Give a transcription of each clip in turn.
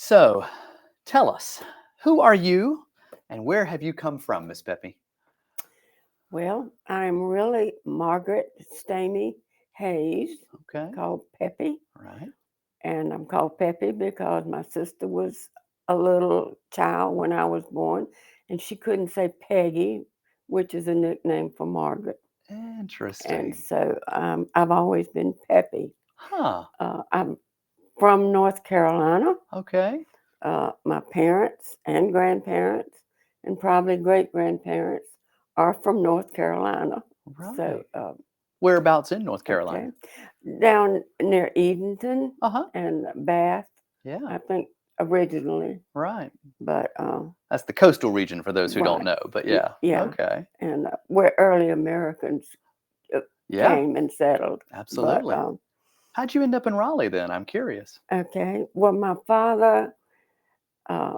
So, tell us, who are you and where have you come from, Miss Peppy? Well, I'm really Margaret Stamey Hayes, Okay. called Peppy. All right. And I'm called Peppy because my sister was a little child when I was born, and she couldn't say Peggy, which is a nickname for Margaret. And Interesting. so I've always been Peppy. Huh. I'm from North Carolina. Okay. My parents and grandparents, and probably great grandparents, are from North Carolina. So, Right. Whereabouts in North okay, Carolina? down near Edenton Uh-huh. and Bath, Yeah. I think originally, Right. but That's the coastal region for those who don't right, know, but yeah. yeah, Okay. and where early Americans uh, Yeah, came and settled. But absolutely. How'd you end up in Raleigh then? I'm curious. okay, well, my father uh,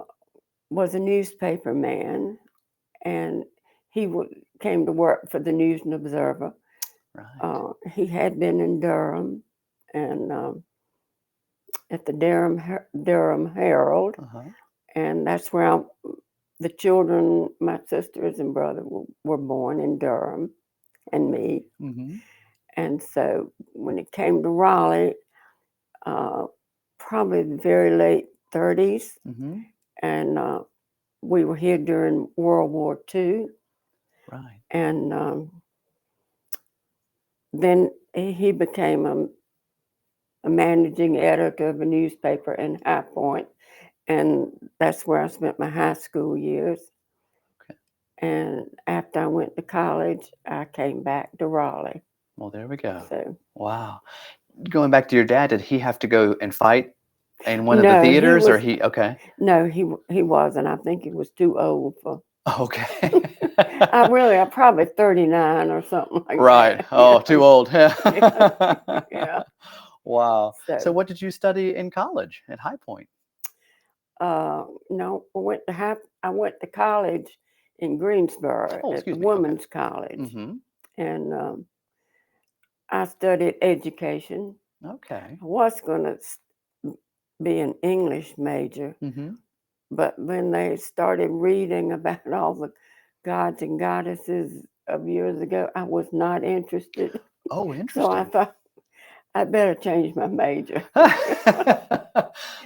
was a newspaper man, and he came to work for the News and Observer. Right. He had been in Durham and at the Durham Herald, Uh-huh. and that's where the children, my sisters and brother, were born in Durham, and me. Mm-hmm. And so when it came to Raleigh, uh, probably the very late 30s, Mm-hmm. and we were here during World War II, Right. and then he became a managing editor of a newspaper in High Point, and that's where I spent my high school years. Okay. And after I went to college, I came back to Raleigh. Well, there we go. So Wow. Going back to your dad, did he have to go and fight in one of the no, he theaters or was he okay. no, he wasn't. I think he was too old for. Okay. I probably 39 or something like Right. that. Oh, too old. Yeah, yeah. Wow. So So what did you study in college at High Point? no, I went to college in Greensboro Oh, at the excuse me. Okay. Women's College, Mm-hmm. and I studied education. Okay. I was going to be an English major, Mm-hmm. but when they started reading about all the gods and goddesses of years ago, I was not interested. Oh, So I interesting. thought I'd better change my major.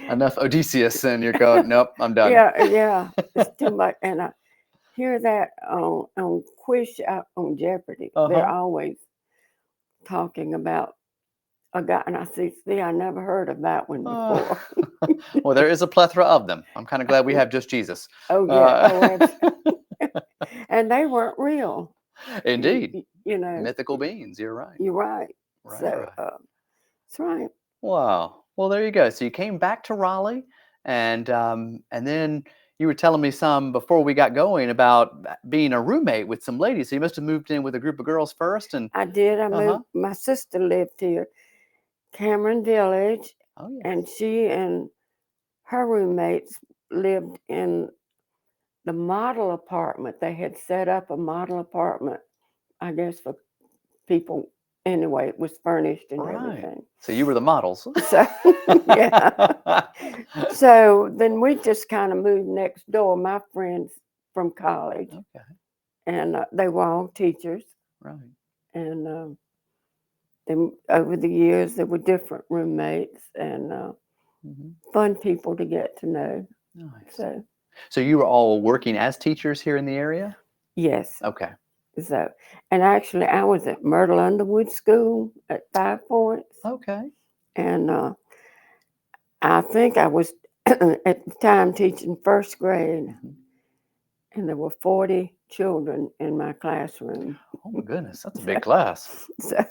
Enough Odysseus and you're going, nope, I'm done. Yeah, yeah, it's too much. And I hear that on on Jeopardy. They're Uh-huh. always talking about a guy, and I see, I never heard of that one Uh, before. well, there is a plethora of them. I'm kind of glad we have just Jesus. Oh yeah, Uh, oh absolutely. And they weren't real. indeed. You know, Mythical beings. You're right. you're right. Right, So right. that's right. Wow. Well, there you go. So you came back to Raleigh, and then you were telling me some before we got going about being a roommate with some ladies. So you must have moved in with a group of girls first, and I did. I uh-huh. moved. My sister lived here, Cameron Village, Oh yes. and she and her roommates lived in the model apartment. They had set up a model apartment, I guess, for people. Anyway, it was furnished and Right. everything. So you were the models. So, yeah. So then we just kind of moved next door, my friends from college, Okay. and they were all teachers. Right. And then over the years, there were different roommates and Hmm. fun people to get to know. Nice. So, So you were all working as teachers here in the area? yes. Okay. So, and actually, I was at Myrtle Underwood School at 5 Points, Okay. and I think I was at the time teaching first grade, Hmm. and there were 40 children in my classroom. Oh my goodness, that's a So, big class. so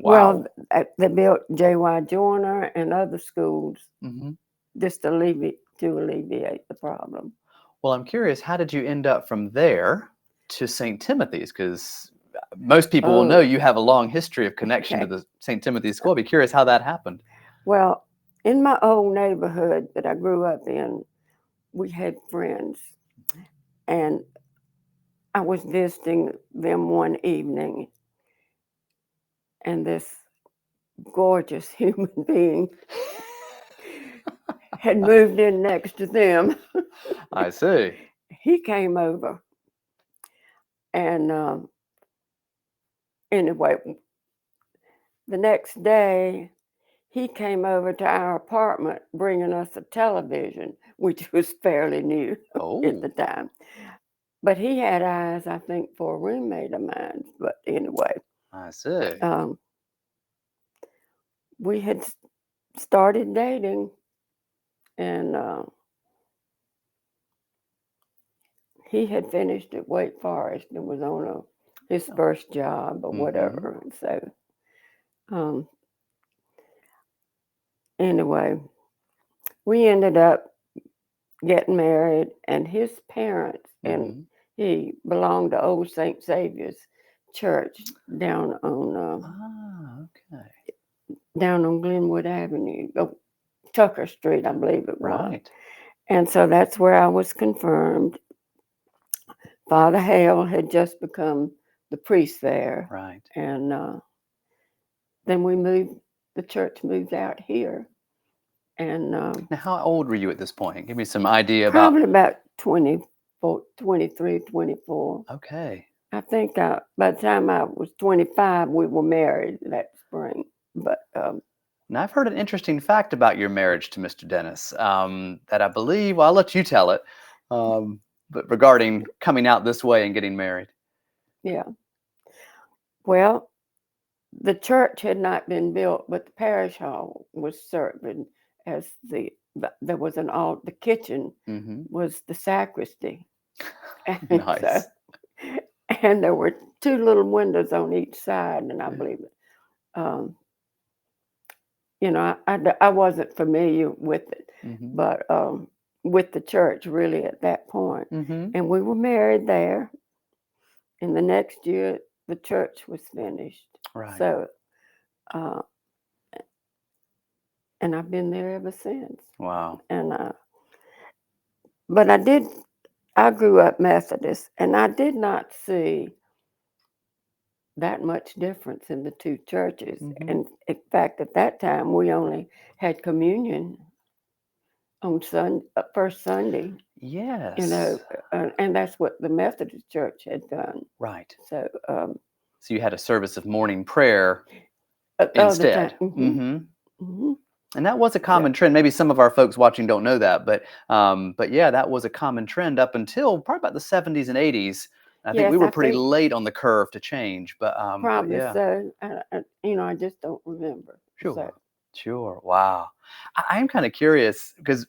well, Wow. they built J.Y. Joyner and other schools Hmm. just to alleviate the problem. Well, I'm curious, how did you end up from there to St. Timothy's? Because most people will know Oh, you have a long history of connection to okay. the St. Timothy's School. I'd be curious how that happened. Well, in my old neighborhood that I grew up in, we had friends, and I was visiting them one evening, and this gorgeous human being had moved in next to them. I see. He came over, and anyway, the next day he came over to our apartment bringing us a television, which was fairly new at the Oh, time. But he had eyes, I think, for a roommate of mine. But anyway, I see. um, we had started dating, and he had finished at Wake Forest and was on his first job or Mm-hmm. whatever. And so, um, anyway, we ended up getting married, and his parents, and Mm-hmm. he belonged to Old St. Saviour's Church down on Ah, okay. Glenwood Avenue, Tucker Street, I believe it was. Right. And so that's where I was confirmed. Father Hale had just become the priest there, Right. and then we moved. The church moved out here, and Now, how old were you at this point? Give me some idea about. probably about 24, 23, 24. Okay. I think by the time I was 25, we were married that spring. But Now, I've heard an interesting fact about your marriage to Mr. Dennis that I believe, well, I'll let you tell it, but regarding coming out this way and getting married. yeah, well, the church had not been built, but the parish hall was serving as there was the kitchen Mm-hmm. was the sacristy. And so, Nice. and there were two little windows on each side, and I believe it. Um, I wasn't familiar with it, Mm-hmm. but with the church really at that point. Mm-hmm. And we were married there. And the next year, the church was finished. Right. So, uh, and I've been there ever since. Wow. And but I grew up Methodist, and I did not see that much difference in the two churches. Mm-hmm. And in fact, at that time, we only had communion on first Sunday, Yes. and that's what the Methodist Church had done. Right. So, So you had a service of morning prayer other time, instead. Mm-hmm. hmm And that was a yeah, common trend. Maybe some of our folks watching don't know that, but yeah, that was a common trend up until probably about the 70s and 80s. I think yes, we were I pretty think late on the curve to change, but probably yeah, so. I just don't remember. So, sure, sure. Wow, I am kind of curious because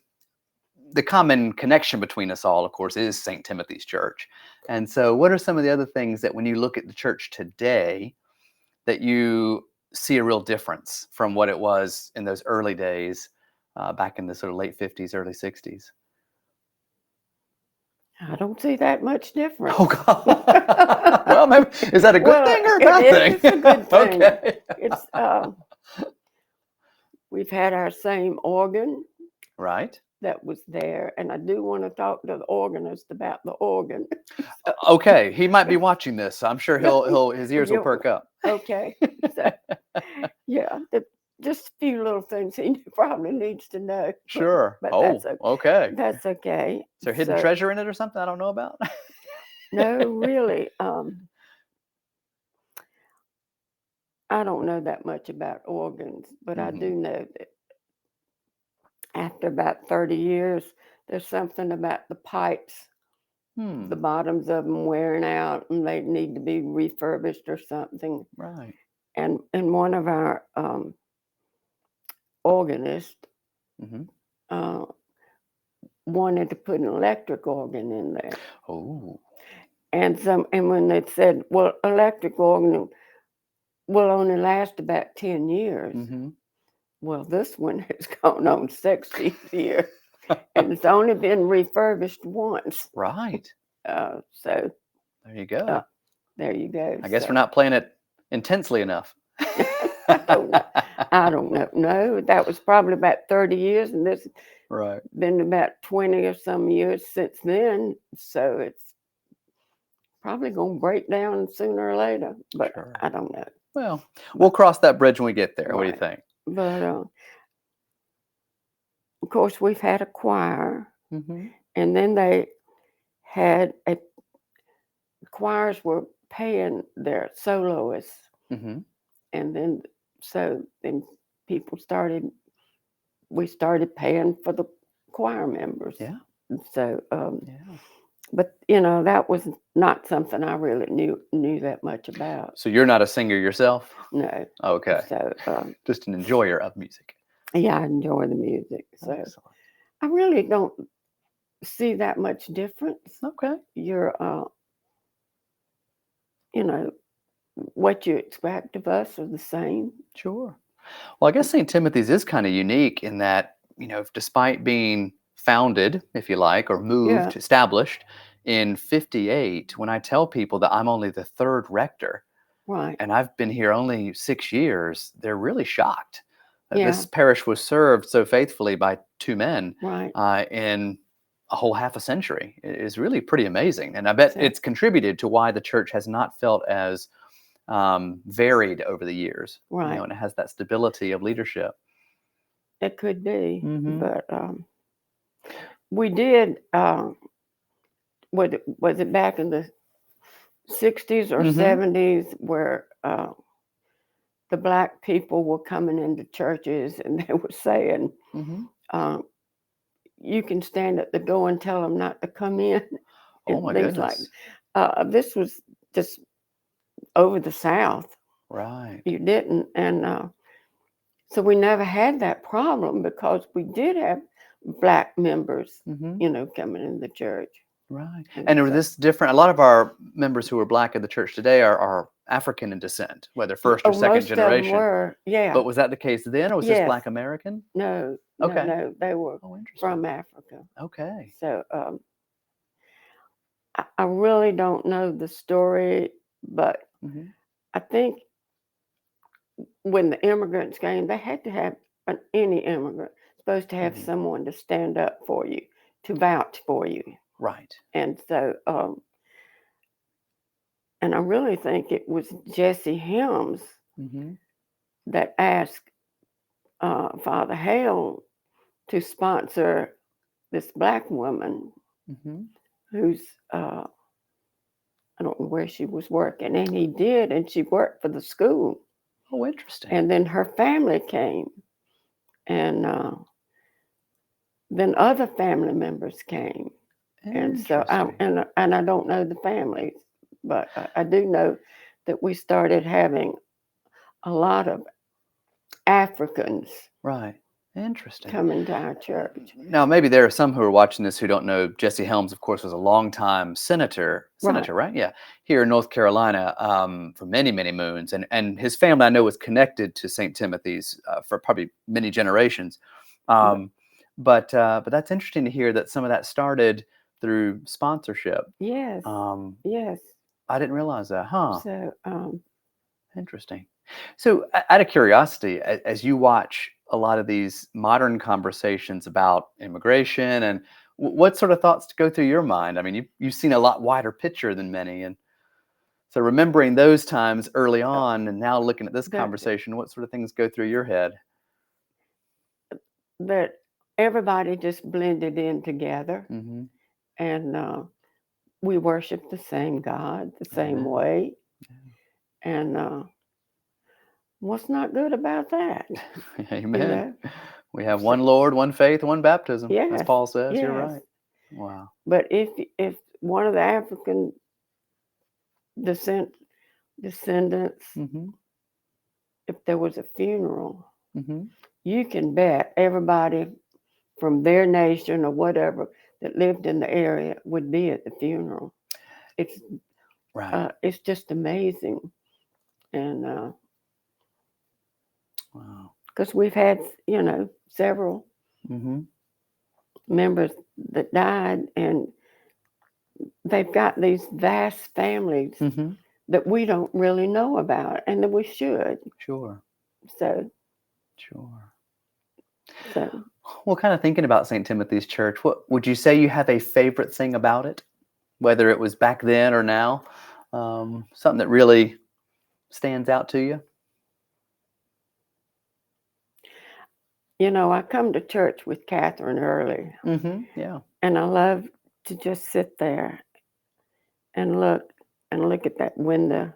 the common connection between us all, of course, is St. Timothy's Church. And so, what are some of the other things that when you look at the church today, that you see a real difference from what it was in those early days, back in the sort of late 50s, early 60s? I don't see that much difference. Oh, God. Well, maybe, is that a good Well, thing or a it bad is. thing? It's a good thing. Okay. It's we've had our same organ Right. that was there, and I do want to talk to the organist about the organ. So, Okay. He might be watching this. So I'm sure his ears will perk up. okay. So, yeah, just a few little things he probably needs to know. Sure. But Oh, okay. that's okay. Is there hidden So treasure in it or something I don't know about? no, really, I don't know that much about organs, but I Hmm. do know that after about 30 years, there's something about the pipes, the Hmm. bottoms of them wearing out, and they need to be refurbished or something. Right. And one of our organists Hmm. uh, wanted to put an electric organ in there. Oh. And when they said, well, electric organ will only last about 10 years. Hmm. Well, this one has gone on 60 years, and it's only been refurbished once. Right. So There you uh, go. there you go. I guess we're So not playing it intensely enough. I don't know. I don't know. No, that was probably about 30 years, and this Right. been about 20 or some years since then. So it's probably going to break down sooner or later, but Sure. I don't know. Well, we'll But cross that bridge when we get there. What do you right. think? But of course, we've had a choir, Mm-hmm. and then they had choirs were paying their soloists, Mm-hmm. and then people started we started paying for the choir members. Yeah. So, Yeah. but that was not something I really knew that much about. So you're not a singer yourself? No. Okay. So, Just an enjoyer of music. yeah, I enjoy the music. So Excellent. I really don't see that much difference. Okay. You're, you know, what you expect of us are the same. Sure. Well, I guess St. Timothy's is kind of unique in that, despite being founded, if you like, or Yeah, moved, established in 58, when I tell people that I'm only the third rector right. and I've been here only 6 years, they're really shocked that Yeah, this parish was served so faithfully by two men right. in a whole half a century. It is really pretty amazing. And I bet So, it's contributed to why the church has not felt as varied over the years, right. and it has that stability of leadership. It could be, Hmm. but we did. Was it back in the 60s or Hmm. 70s where the black people were coming into churches and they were saying, Hmm. uh, "You can stand at the door and tell them not to come in," Oh and my things like. goodness. This was just over the South. Right. You didn't, and so we never had that problem because we did have black members, Hmm. coming in the church, Right. and And are so this different? A lot of our members who are black in the church today are African in descent, whether first or oh, second most of them generation. were, yeah, But was that the case then, or was this yes, Black American? no, no, Okay. no, they were Oh, interesting. from Africa. Okay. So I really don't know the story, but Hmm. I think when the immigrants came, they had to have any immigrant supposed to have Hmm. someone to stand up for you, to vouch for you, Right. and so and I really think it was Jesse Helms Hmm. that asked Father Hale to sponsor this black woman Hmm. who's I don't know where she was working, and he did, and she worked for the school. Oh, interesting. And then her family came, and then other family members came, and so Interesting. and I don't know the families, but I do know that we started having a lot of Africans Right. Interesting. coming to our church. Now, maybe there are some who are watching this who don't know Jesse Helms, of course, was a longtime senator. Right. Senator, right? Yeah. Here in North Carolina for many, many moons. And his family, I know, was connected to St. Timothy's for probably many generations. But Um, but that's interesting to hear that some of that started through sponsorship. yes, Um, yes. I didn't realize that. Huh. So Interesting. So, out of curiosity, as you watch a lot of these modern conversations about immigration, and what sort of thoughts go through your mind? I mean, you've seen a lot wider picture than many, and so remembering those times early on, and now looking at this that conversation, what sort of things go through your head? that everybody just blended in together, Hmm. and we worship the same God the same Amen. way. And what's not good about that? You Amen. know? We have So, one Lord, one faith, one baptism, as yes, Paul says. You're yes. right. Wow. But if one of the African descent descendants, Hmm. if there was a funeral, Hmm. you can bet everybody from their nation or whatever that lived in the area would be at the funeral. It's Right. it's just amazing, and Wow. because we've had several Hmm. members that died, and they've got these vast families Hmm. that we don't really know about, and that we should. Sure. So, Sure. so Well, kind of thinking about St. Timothy's Church, what would you say you have a favorite thing about it, whether it was back then or now? Something that really stands out to you? I come to church with Catherine early, Yeah. and I love to just sit there and look at that window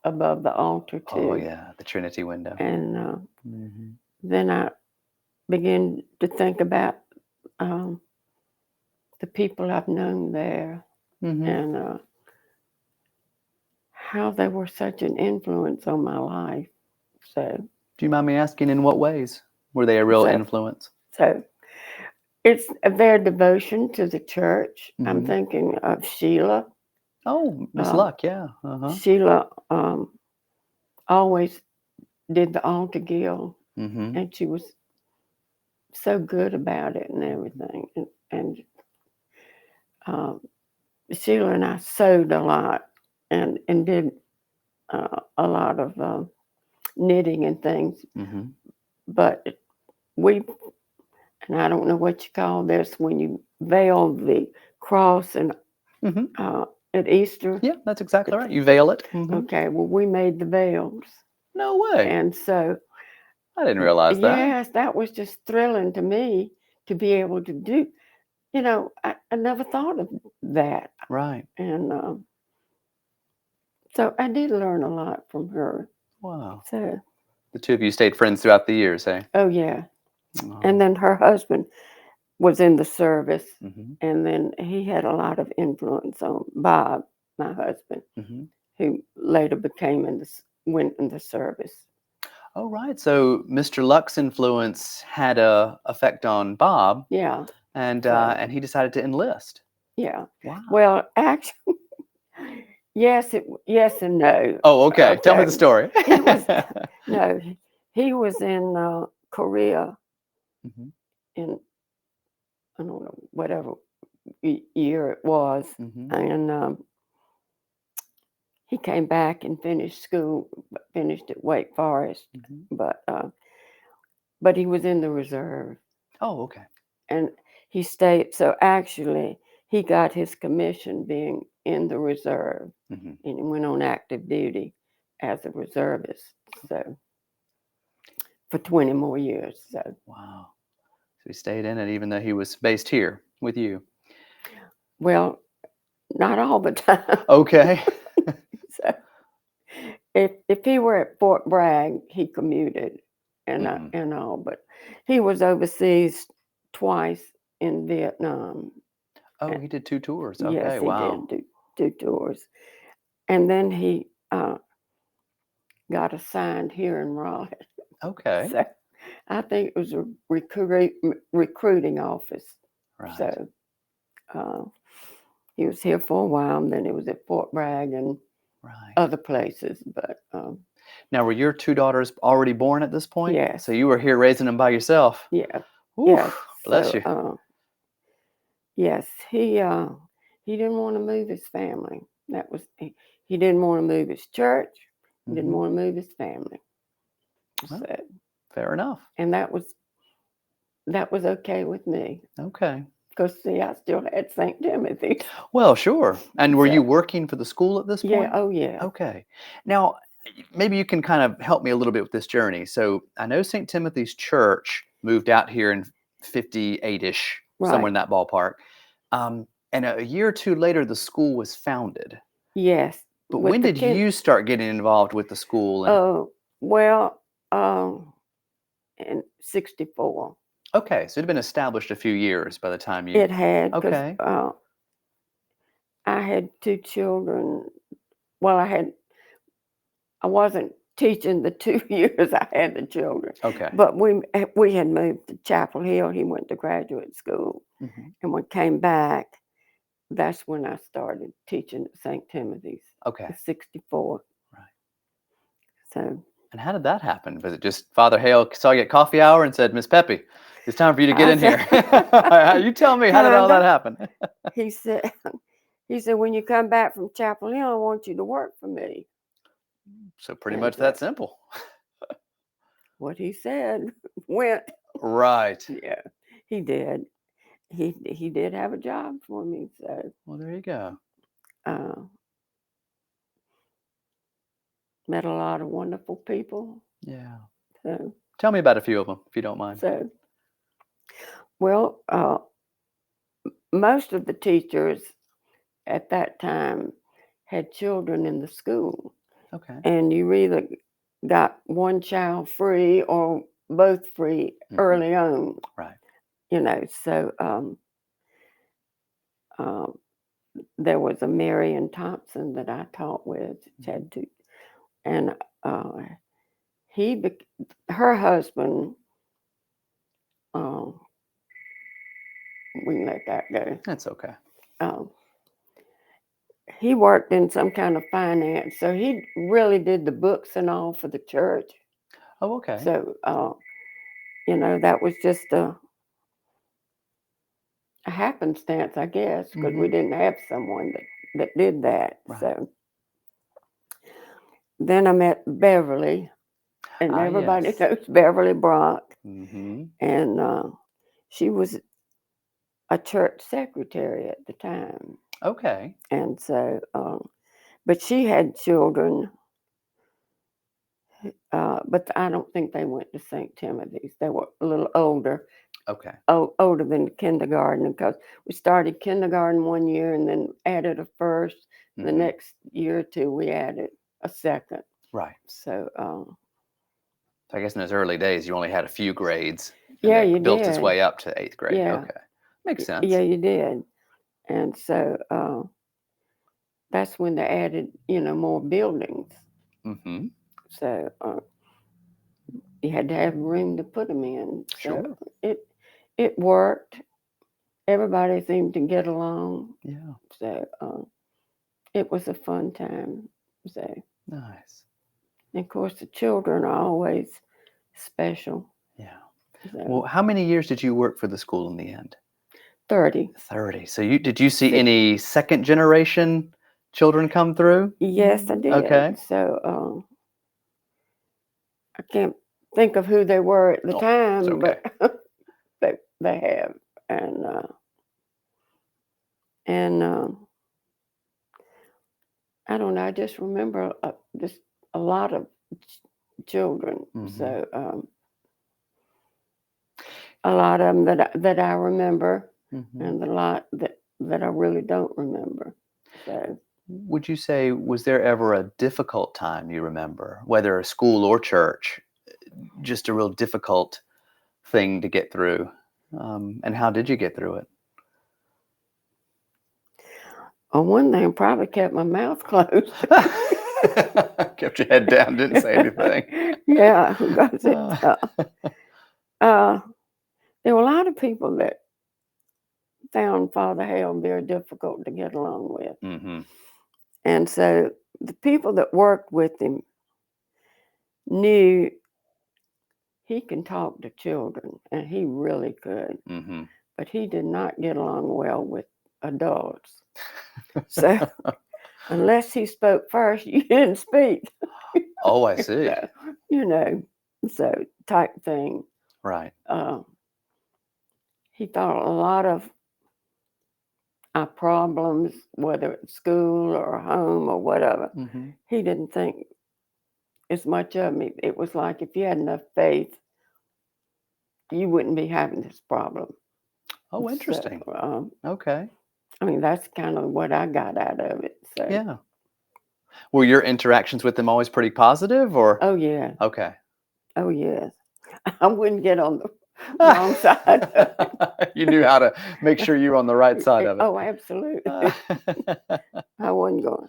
above the altar Oh, too. yeah. The Trinity window. And Hmm. then I begin to think about um, the people I've known there Hmm. and how they were such an influence on my life. So, Do you mind me asking in what ways were they a real so, influence? so it's their devotion to the church. I'm Hmm. thinking of Sheila. Oh, Miss Uh, Luck. Yeah. Uh-huh. Sheila always did the altar guild, Hmm. and she was so good about it and everything. And um, Sheila and I sewed a lot and did a lot of knitting and things. Hmm. But we, and I don't know what you call this when you veil the cross and Hmm. uh, at Easter. Yeah, that's exactly right. You veil it. Hmm. Okay, well, we made the veils. No way. And so, I didn't realize that. yes, that was just thrilling to me to be able to do. I never thought of that. Right. And so I did learn a lot from her. Wow. So, The two of you stayed friends throughout the years, eh? oh, yeah. And Oh. then her husband was in the service, Hmm. and then he had a lot of influence on Bob, my husband, Hmm. who later went in the service. Oh, right. So Mr. Luck's influence had a effect on Bob, Yeah. So, and he decided to enlist. yeah. Wow. Well, actually, yes and no. Oh, okay. Tell me Okay. the story. He was no, he was in Korea Hmm. in, I don't know, whatever year it was, Hmm. and he came back and finished school, finished at Wake Forest, Hmm. but but he was in the reserve, Oh, okay. and he stayed. So actually, he got his commission being in the reserve, Hmm. and he went on active duty as a reservist. So for 20 more years. So Wow. So he stayed in it even though he was based here with you. well, not all the time. Okay. So if he were at Fort Bragg, he commuted Hmm. and all, but he was overseas twice in Vietnam. Oh, And he did 2 tours. yes, Okay. he Wow. did do 2 tours, and then he got assigned here in Raleigh. Okay. So I think it was a recruiting office. Right. So uh, he was here for a while, and then he was at Fort Bragg and Right. other places. But Now, were your two daughters already born at this point? So yes, you were here raising them by yourself. yeah, yes. Oof. Bless So you. yes, he didn't want to move his family. He didn't want to move his church. He didn't Hmm. want to move his family. Well, So fair enough. and that was okay with me Okay. because see, I still had St. Timothy's. Well, sure. And were you So working for the school at this yeah, point? oh yeah, Okay. Now, maybe you can kind of help me a little bit with this journey. So I know St. Timothy's Church moved out here in 58-ish, somewhere right. in that ballpark. And a year or two later, the school was founded. Yes, But with when the did kin. you start getting involved with the school? And Oh well, in '64, okay, so it had been established a few years by the time you. it had because Okay. I had 2 children. Well, I wasn't teaching the 2 years I had the children, Okay. but we had moved to Chapel Hill. He went to graduate school, Hmm. and when came back, that's when I started teaching at St. Timothy's in Okay. '64. Right. So And how did that happen? Was it just Father Hale saw you at coffee hour and said, Miss Peppy, it's time for you to get I in said, here? You tell me, how did all that kinda. happen? He said, he said, when you come back from Chapel Hill, I want you to work for me. So pretty And much that simple. what he said went. Right. Yeah, he did. He did have a job for me. So Well, there you go. uh, met a lot of wonderful people. Yeah. So Tell me about a few of them, if you don't mind. So, well, most of the teachers at that time had children in the school, Okay. and you either got one child free or both free Hmm. early on, Right. So um, there was a Marion Thompson that I taught with, Mhm. had two, and uh, he, her husband, um, we can let that go. That's okay. Um, he worked in some kind of finance, so he really did the books and all for the church. Oh, okay. So, that was just a happenstance, I guess, because we Hmm. didn't have someone that did that. Right. So then I met Beverly, and Ah, everybody yes. knows Beverly Brock, Hmm. and she was a church secretary at the time, Okay. and so, but she had children, but I don't think they went to St. Timothy's. They were a little older, Okay. older than kindergarten, because we started kindergarten one year and then added a first. The Hmm. next year or two, we added a second. Right. So, So I guess in those early days, you only had a few grades, and yeah, it you built its did. way up to eighth grade. Yeah, Okay. Makes yeah, sense. you did. And so that's when they added, more buildings. Hmm. So you had to have room to put them in. So Sure. it it worked. Everybody seemed to get along. Yeah. So it was a fun time. So, Nice. and of course, the children are always special. Yeah. Well, So how many years did you work for the school in the end? 30. 30. So did you see Si- any second generation children come through? Yes, I did. Okay. So I can't think of who they were at the Oh, it's time, okay. but they have, and and I don't know. I just remember just a lot of children. Hmm. So a lot of them that I remember, Hmm. and a lot that I really don't remember. So Would you say, was there ever a difficult time you remember, whether a school or church, just a real difficult thing to get through? And how did you get through it? on one thing, I probably kept my mouth closed. Kept your head down, didn't say anything. Yeah, because Uh, uh, there were a lot of people that found Father Hale very difficult to get along with. hmm. And so the people that worked with him knew he can talk to children, and he really could, Hmm. but he did not get along well with adults. So unless he spoke first, you didn't speak. Oh, I see. So, you know, so type thing. Right. Uh, he thought a lot of our problems, whether at school or home or whatever, Hmm. he didn't think as much of me. It was like if you had enough faith, you wouldn't be having this problem. Oh, So, interesting. Okay. I mean, that's kind of what I got out of it. So, Yeah. Were your interactions with them always pretty positive, or? oh yeah, Okay. oh yes, I wouldn't get on the wrong side of it. You knew how to make sure you were on the right side of it. Oh, absolutely, I wasn't going.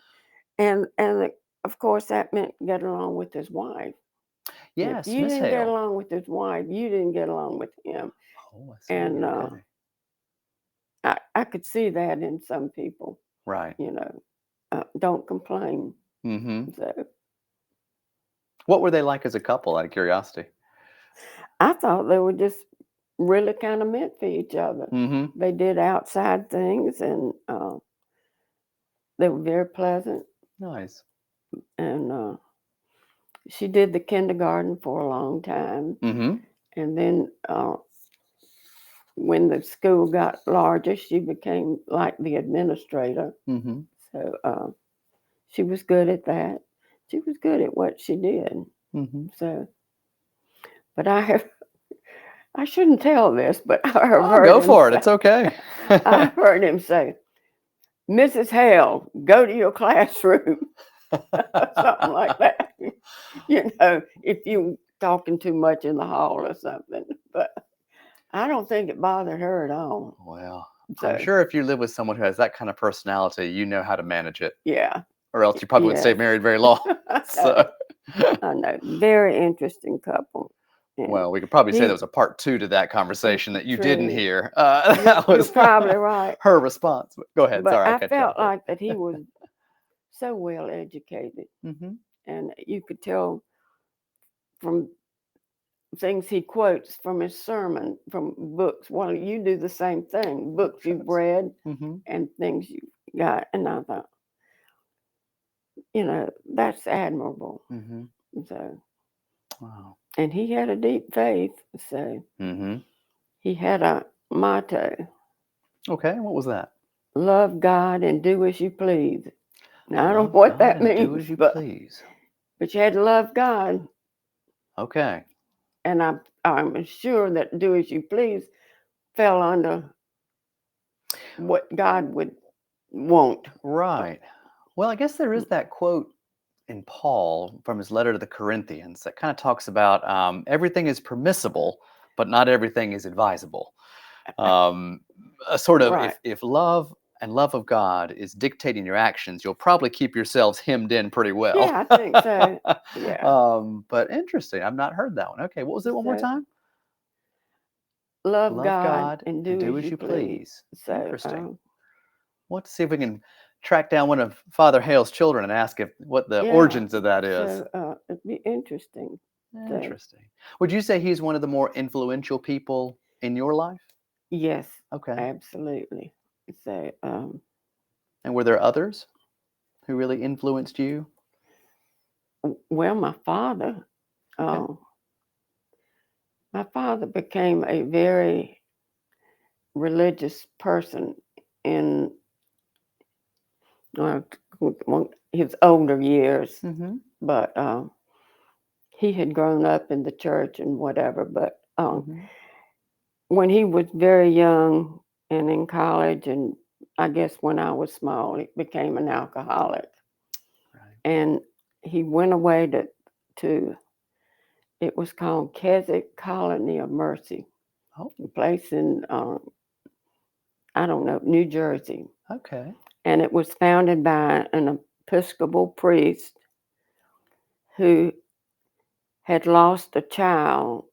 And of course that meant get along with his wife. If Yes, you Miss didn't get Hale. along with his wife, you didn't get along with him. Oh, I see. And Okay. I could see that in some people. Right. Don't complain. Hmm. So What were they like as a couple, out of curiosity? I thought they were just really kind of meant for each other. Hmm. They did outside things, and they were very pleasant. Nice. And she did the kindergarten for a long time. Hmm. And then when the school got larger, she became like the administrator. Hmm. So she was good at that. She was good at what she did. Hmm. So, But I shouldn't tell this, but I've Oh, heard go him for it. say, It's okay. I've heard him say, Mrs. Hale, go to your classroom. Something like that. If you talking too much in the hall or something. But I don't think it bothered her at all. Well, I'm So sure if you live with someone who has that kind of personality, you know how to manage it, yeah, or else you probably wouldn't stay yes. married very long. I know. So, I know. Very interesting couple. And well, we could probably say there he was a part two to that conversation that you didn't true. hear. You're That you're was probably right. her response. Go ahead. But Sorry, I I cut you off felt there. like that he was so well educated, Hmm. and you could tell from things he quotes from his sermon, from books. Well, you do the same thing, books you've read Hmm. and things you got. And I thought, that's admirable. Hmm. So, Wow. and he had a deep faith. So Hmm. he had a motto: Okay. What was that? love God and do as you please. Now I don't Love know what God that and do means, as you but please. you had to love God, Okay. and I'm sure that do as you please fell under what God would want. Right. Well, I guess there is that quote in Paul from his letter to the Corinthians that kind of talks about everything is permissible, but not everything is advisable. Um, a sort of Right. if love and love of God is dictating your actions, you'll probably keep yourselves hemmed in pretty well. Yeah, I think so. Yeah. But interesting. I've not heard that one. Okay, what was it one more So time? love Love God God and and do do as as you you please. please. So Interesting. We'll have to see if we can track down one of Father Hale's children and ask if what the yeah. origins of that is. So it'd be interesting. So Interesting. Would you say he's one of the more influential people in your life? yes, Okay. absolutely. So And were there others who really influenced you? well, Okay. uh, my father became a very religious person in uh, his older years, Mm-hmm. but he had grown up in the church and whatever. But Mm-hmm. when he was very young and in college, and I guess when I was small, he became an alcoholic. Right. And he went away to it was called Keswick Colony of Mercy, Oh, a place in, I don't know, New Jersey. okay. And it was founded by an Episcopal priest who had lost a child,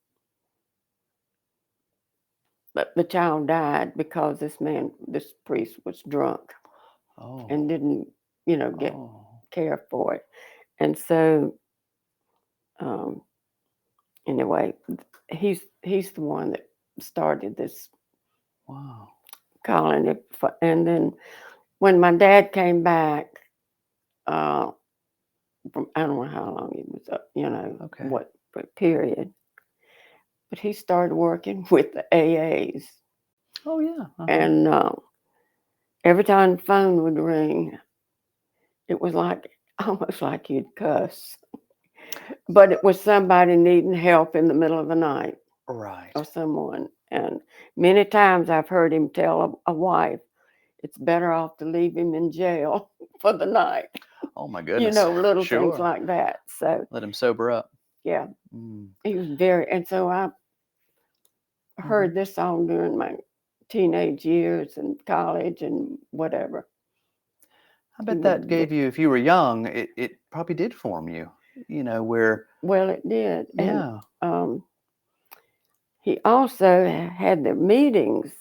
but the child died because this priest was drunk Oh. and didn't, get Oh. care for it. And so, um, anyway, he's the one that started this Wow. colony. And then when my dad came back, uh, from I don't know how long he was up, Okay. what period, but he started working with the AAs, Oh yeah. Uh-huh. and every time the phone would ring, it was like almost like he'd cuss, but it was somebody needing help in the middle of the night Right. or someone. And many times I've heard him tell a wife, it's better off to leave him in jail for the night. Oh my goodness. Little things Sure. like that. So, Let him sober up. yeah, Mm. he was and so I Mm-hmm. heard this all during my teenage years and college and whatever. I He bet was, that gave you, if you were young, it probably did form you. Where well, it did. And yeah. um, he also had the meetings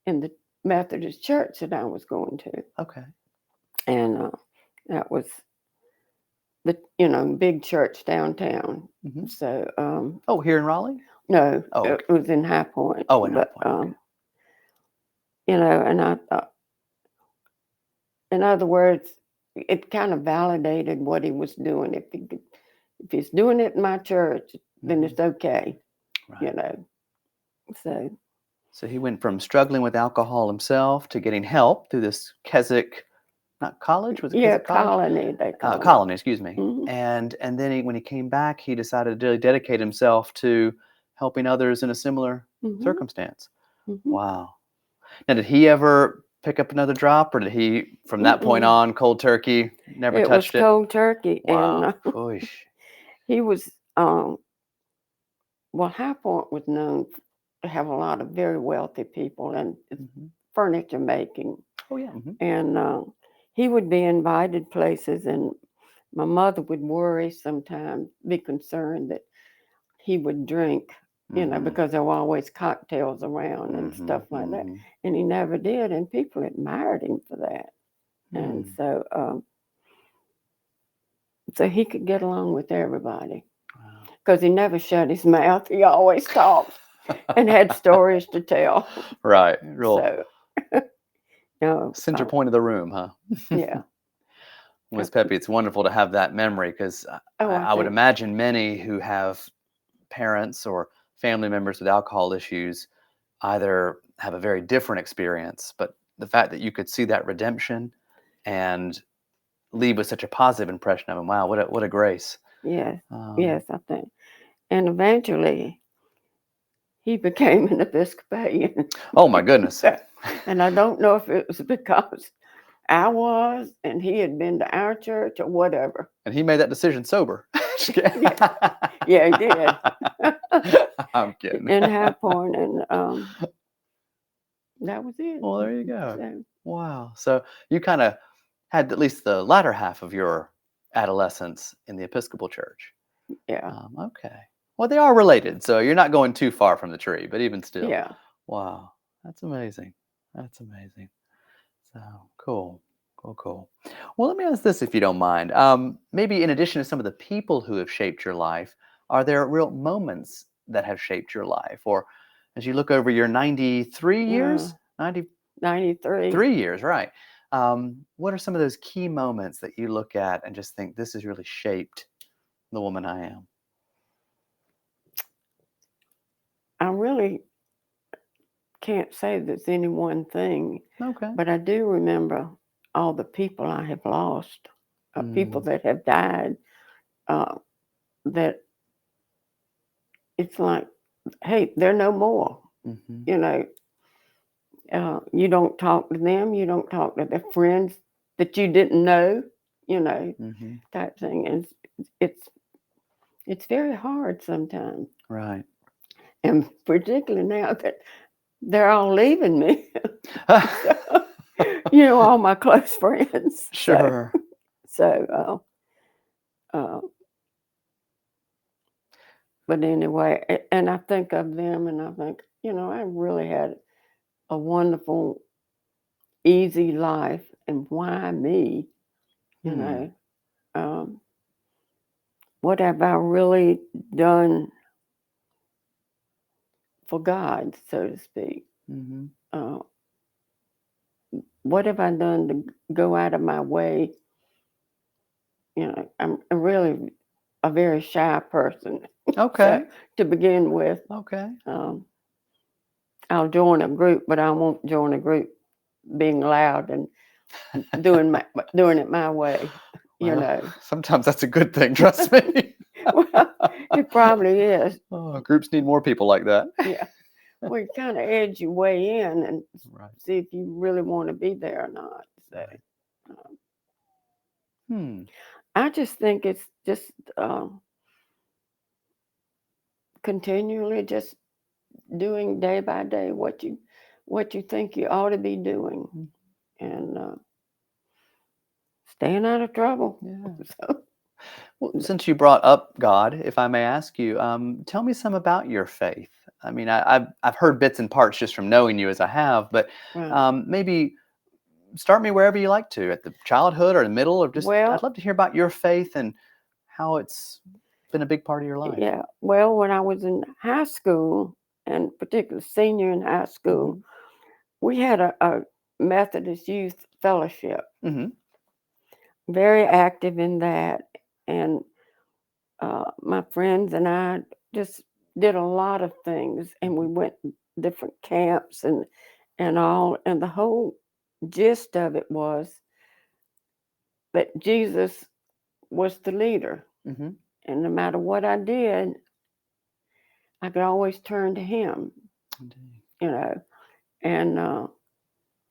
in the Methodist church that I was going to. Okay. And that was the big church downtown. Mm-hmm. So Oh, here in Raleigh? no, Oh, it okay. was in High Point. Oh, in High But Point. Okay. and I thought, in other words, it kind of validated what he was doing. If he's doing it in my church, then Mm-hmm. it's okay. Right. You know. So So he went from struggling with alcohol himself to getting help through this Keswick, not college, was it yeah, Keswick College? colony they called it. Colony, excuse me. Hmm. And then when he came back, he decided to really dedicate himself to helping others in a similar Mhm. circumstance. Mhm. Wow. Now, did he ever pick up another drop, or did he, from that point Mm-mm. on, cold turkey, never It was touched it? cold turkey, and Wow. Poosh. he was well, High Point was known to have a lot of very wealthy people and it's Mhm. furniture making, Oh, yeah. Mhm. and he would be invited places, and my mother would worry sometimes, be concerned that he would drink, Mhm. because there were always cocktails around and stuff Mhm. like that, Mhm. and he never did, and people admired him for that, and Hmm. so he could get along with everybody Wow. because he never shut his mouth. He always talked and had stories to tell. Right. Real So, no, center point of the room, huh? yeah. Miss Uh, Peppy, it's wonderful to have that memory because Oh, I I would think, imagine many who have parents or family members with alcohol issues either have a very different experience, but the fact that you could see that redemption and leave with such a positive impression of him, wow, what a grace. yes, Um, yes, I think. And eventually he became an Episcopalian. oh my goodness. And I don't know if it was because I was and he had been to our church or whatever. And he made that decision sober. Just kidding. Yeah, yeah, he did. I'm kidding. In High Point, and that was it. Well, there you go. So, Wow. So you kind of had at least the latter half of your adolescence in the Episcopal Church. yeah, Okay. Well, they are related, so you're not going too far from the tree, but even still. yeah. Wow. That's amazing. That's amazing. So cool. Cool, cool. Well, let me ask this if you don't mind. Maybe in addition to some of the people who have shaped your life, are there real moments that have shaped your life? Or as you look over your 93 Uh, years, 93. 3 years, right? What are some of those key moments that you look at and just think this has really shaped the woman I am? I really can't say there's any one thing, Okay. but I do remember all the people I have lost, people Mm, that have died, uh, that it's like, hey, they're no more. mm-hmm, You know, you don't talk to them, you don't talk to their friends that you didn't know, you know, mm-hmm. type thing. And it's it's very hard sometimes, Right. and particularly now that they're all leaving me. So, all my close friends. So, Sure. so, but anyway, and I think of them, and I think, I really had a wonderful, easy life, and why me? You Hmm. know, um, what have I really done for God, so to speak? Mm-hmm. Uh, what have I done to go out of my way? I'm really a very shy person. So Okay. to begin with, Okay. um, I'll join a group, but I won't join a group being loud and doing it my way. You Well, know. sometimes that's a good thing, trust me. Well, it probably is. Oh, groups need more people like that. Yeah. Well, you kind of edge your way in and Right. see if you really want to be there or not. So Right. um, Hmm. I just think it's just continually just doing day by day what you think you ought to be doing, Mm, and staying out of trouble. yeah. So, Well, since you brought up God, if I may ask you, tell me some about your faith. I mean, I've heard bits and parts just from knowing you as I have, but right. maybe start me wherever you like to, at the childhood or the middle, or just I'd Well, love to hear about your faith and how it's been a big part of your life. yeah. Well, when I was in high school, and particularly senior in high school, Mm-hmm. we had a Methodist youth fellowship. Mm-hmm. Very active in that, and my friends and I just did a lot of things, and we Mm-hmm. went different camps and all, and the whole gist of it was that Jesus was the leader, Mm-hmm. and no matter what I did, I could always turn to him, Indeed. you know, and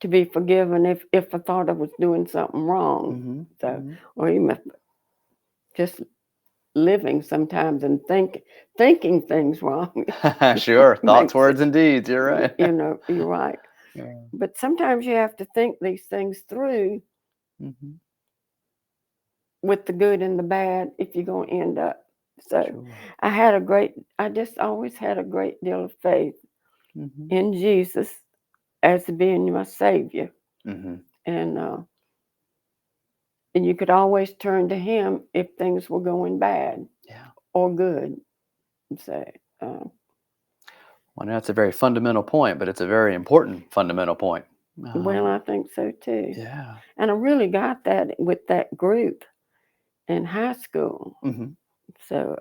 to be forgiven if I thought I was doing something wrong. Mm-hmm. So, Mm-hmm. or even just living sometimes and thinking things wrong Sure. Thoughts, makes words, it, and deeds. You're right. you're right. Yeah. But sometimes you have to think these things through Mm-hmm. with the good and the bad if you're going to end up. So Sure. I just always had a great deal of faith Mm-hmm. in Jesus as being my Savior. Mm-hmm. And you could always turn to him if things were going bad Yeah. or good. So, Well, that's a very fundamental point, but it's a very important fundamental point. well, Um, I think so too. yeah. And I really got that with that group in high school. Mm-hmm. So,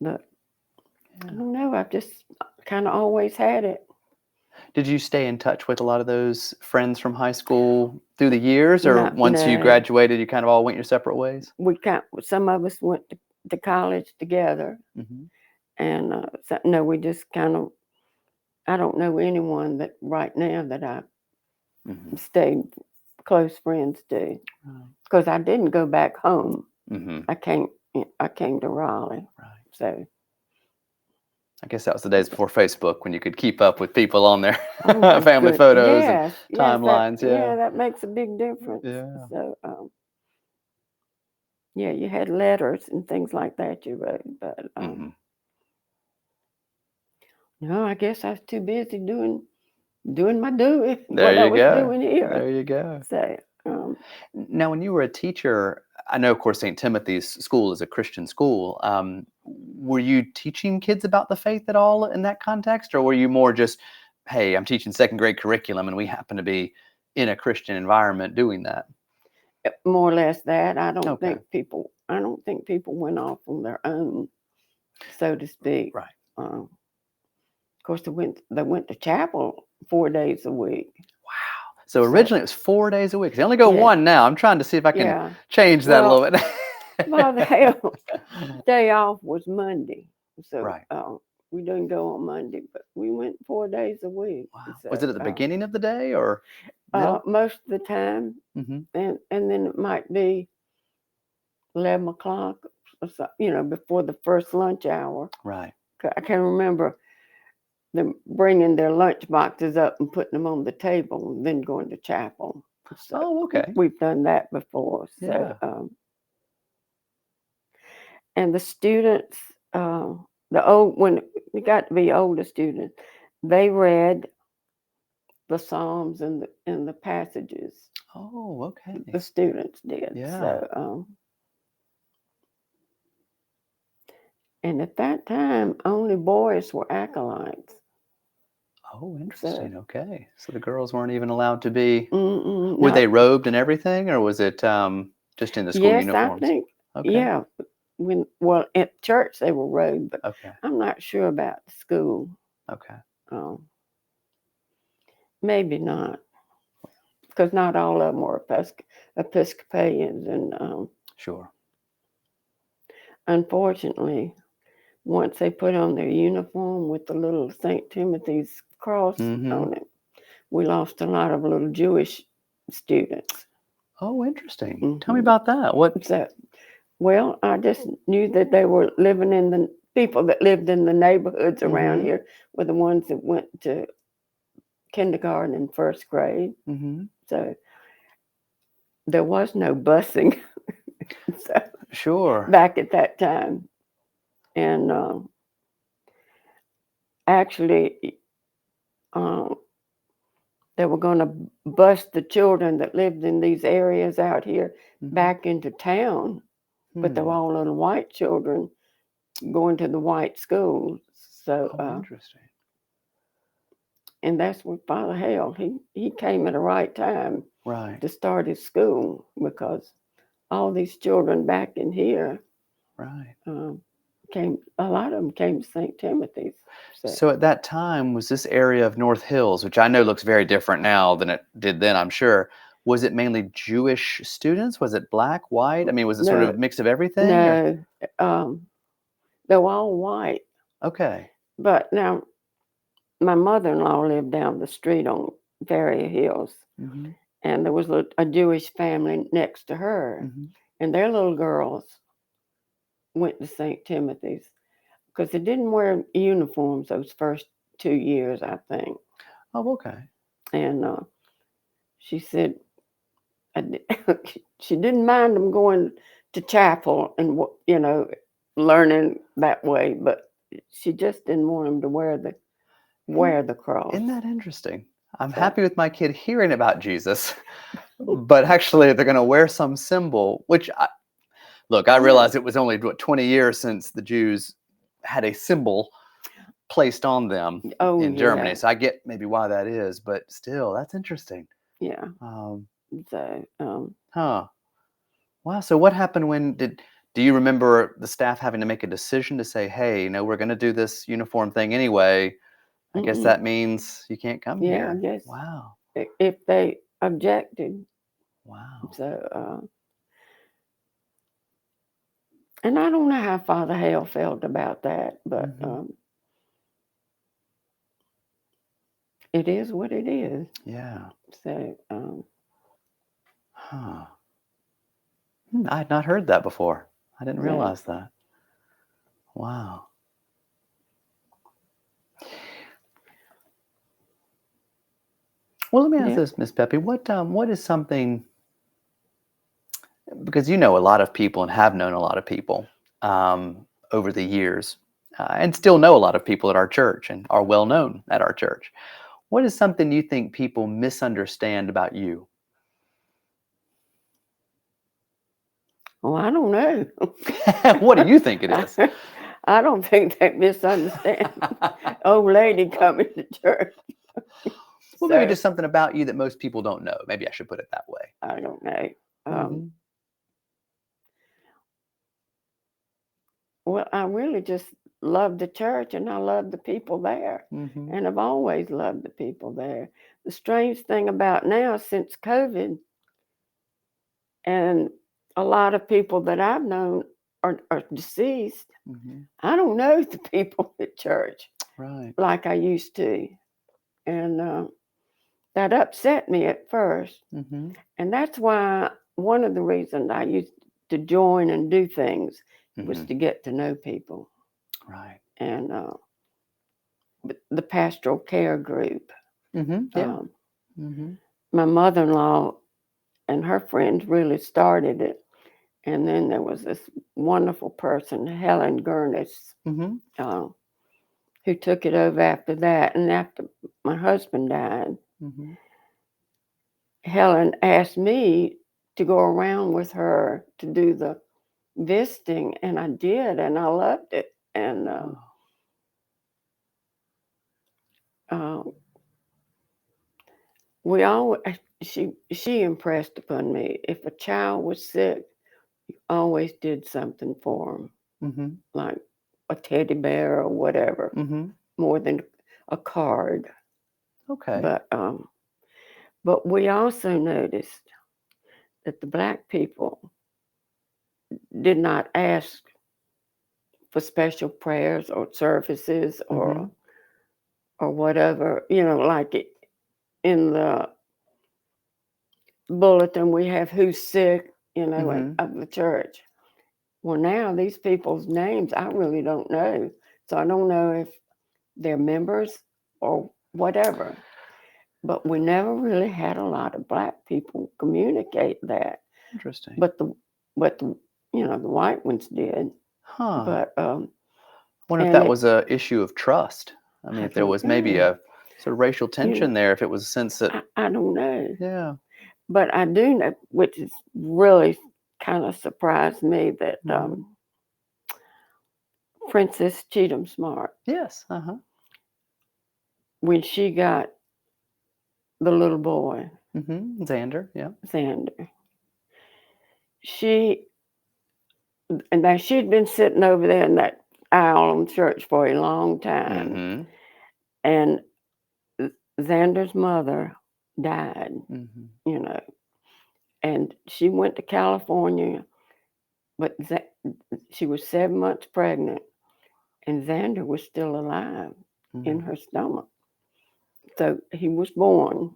but I Yeah. don't know. I've just kind of always had it. Did you stay in touch with a lot of those friends from high school through the years, or Not once you no. graduated, you kind of all went your separate ways? Some of us went to college together, Mm-hmm. and no, we just kind of. I don't know anyone that right now that I Mm-hmm. stayed close friends to, because I didn't go back home. Mm-hmm. I came to Raleigh. Right. So, I guess that was the days before Facebook when you could keep up with people on their oh my family good, photos and yes, timelines. Yeah. that makes a big difference. Yeah. So, yeah, you had letters and things like that you wrote, but Mm-hmm. no, I guess I was too busy doing There what I you was go. doing here. There you go. So, Now, when you were a teacher, I know, of course, St. Timothy's School is a Christian school. Were you teaching kids about the faith at all in that context, or were you more just, hey, I'm teaching second grade curriculum, and we happen to be in a Christian environment doing that? more or less that. Okay. I don't think people went off on their own, so to speak. Right. Of course, they went to chapel 4 days a week. Wow. So So originally it was 4 days a week. They only go yeah, one now. I'm trying to see if I can yeah. change that a Well, little well, the bit. hell, day off was Monday, so Right. we didn't go on Monday, but we went 4 days a week. Wow. Was So it at the beginning of the day or middle? most of the time, Mm-hmm. and then it might be 11 o'clock, or so, before the first lunch hour. Right. I can remember them bringing their lunch boxes up and putting them on the table, and then going to chapel. So Oh, okay. we've done that before. So, Yeah. and the students, when we got to be older students, they read the Psalms and the passages. Oh, okay. The students did. Yeah. So, and at that time, only boys were acolytes. Oh, So, interesting. Okay. So the girls weren't even allowed to be, were no, they robed and everything, or was it just in the school yes, I uniforms? think, Okay. yeah. At church they were robed, but Okay. I'm not sure about the school. Okay. Um, maybe not, because not all of them were Episcopalians, and Sure. unfortunately, once they put on their uniform with the little St. Timothy's cross Mm-hmm. on it, we lost a lot of little Jewish students. Oh, interesting. Tell me Hmm. about that. What? So, well, I just knew that they were living in the people that lived in the neighborhoods around Mm-hmm. here were the ones that went to kindergarten and first grade. Mm-hmm. So there was no busing so, Sure. back at that time. And actually, um, they were going to bus the children that lived in these areas out here Mm-hmm. back into town, but they were all little white children going to the white schools. So, Oh, interesting. and that's what Father Hale, he came at the right time Right. to start his school, because all these children back in here Right. a lot of them came to St. Timothy's. So, So at that time, was this area of North Hills, which I know looks very different now than it did then, I'm sure, Was it mainly Jewish students? Was it black, white? I mean, was it sort No, of a mix of everything or? no, um, they were all white. Okay. But now my mother-in-law lived down the street on Ferry Hills, Mhm. and there was a Jewish family next to her, Mhm. and their little girls went to St. Timothy's because they didn't wear uniforms those first 2 years, I think. Oh, okay. And she said she didn't mind them going to chapel and learning that way, but she just didn't want them to Isn't wear the cross. isn't that interesting? I'm So happy with my kid hearing about Jesus, but actually they're gonna wear some symbol, which look, I yeah, realize it was only, what, 20 years since the Jews had a symbol placed on them oh in Germany, yeah, so I get maybe why that is, but still, that's interesting. yeah. Um, So huh. Wow, so what happened when do you remember the staff having to make a decision to say, "Hey, we're gonna do this uniform thing anyway. I guess mm-mm. that means you can't come Yeah, I here." guess Wow. if they objected. Wow. So and I don't know how Father Hale felt about that, but Mhm. it is what it is. Yeah. So Huh. I had not heard that before. I didn't yeah, realize that. Wow. Well, let me ask yeah. this, Miss Peppy. What is something, because you know a lot of people and have known a lot of people um, over the years, and still know a lot of people at our church and are well known at our church. What is something you think people misunderstand about you? Well, I don't know. What do you think it is? I don't think they misunderstand old lady coming to church. Well, maybe So just something about you that most people don't know. Maybe I should put it that way. I don't know. Um, Hmm. well, I really just love the church and I love the people there. Hmm. And I've always loved the people there. The strange thing about now, since COVID, and a lot of people that I've known are deceased, Hmm. I don't know the people at church Right. like I used to. And that upset me at first. Hmm. And that's why one of the reasons I used to join and do things was Hmm. to get to know people. Right. And the pastoral care group. Hmm. Yeah. Um, Hmm. my mother in law and her friends really started it. And then there was this wonderful person, Helen Gurnis, Hmm. uh, who took it over after that. And after my husband died, Hmm. Helen asked me to go around with her to do the visiting, and I did, and I loved it. And Oh. uh, we all she impressed upon me. If a child was sick, always did something for them, Hmm. like a teddy bear or whatever, Hmm. more than a card. Okay. But we also noticed that the black people did not ask for special prayers or services Hmm. or whatever, like in the bulletin we have who's sick, Hmm. of the church. Well, now these people's names I really don't know, so I don't know if they're members or whatever. But we never really had a lot of black people communicate that. Interesting. But the white ones did. Huh. But Wonder if and that it was a issue of trust. I mean, I if there don't was maybe know. a sort of racial You know, tension there, if it was a sense that, I don't know. yeah. But I do know, which is really kind of surprised me, that Hmm. Princess Cheatham Smart, Yes. Uh-huh. when she got the little boy, Xander. Yeah. Xander, she, and now she'd been sitting over there in that aisle in church for a long time. Hmm. And Xander's mother died, Hmm. you know. and she went to California, but she was 7 months pregnant, and Xander was still alive in her stomach. So he was born.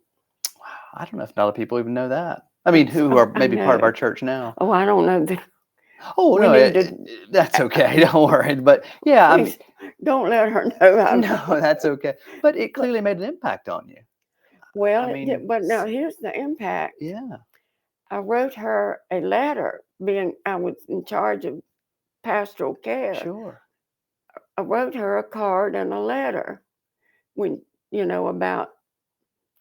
I don't know if a lot of people even know that. I mean, who are maybe part of our church now. Oh, I don't know. Oh, We no, need to. that's okay. Don't worry. But yeah, I mean, Please don't let her know. no, that's okay. But it clearly made an impact on you. Well, I it did, mean, but now here's the impact. yeah, I wrote her a letter, being I was in charge of pastoral care. sure. I wrote her a card and a letter when, about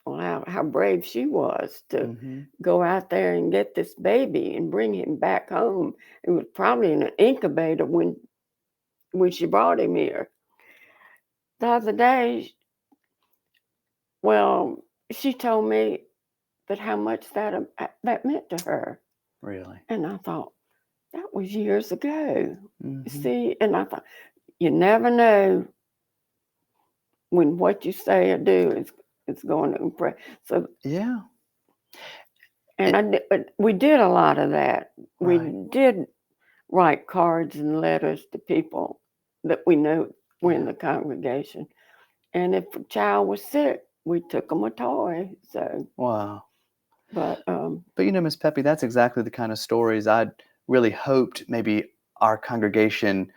how brave she was to Hmm. go out there and get this baby and bring him back home. It was probably in an incubator when she brought him here. The other day, well, she told me that how much that meant to her. Really. And I thought, that was years ago. Hmm. See, and I thought, you never know when what you say or do is going to impress. So, Yeah. and we did a lot of that. We Right. did write cards and letters to people that we know were in Yeah. the congregation. And if a child was sick, we took them a toy. So, Wow. but But Miss Peppy, that's exactly the kind of stories I'd really hoped maybe our congregation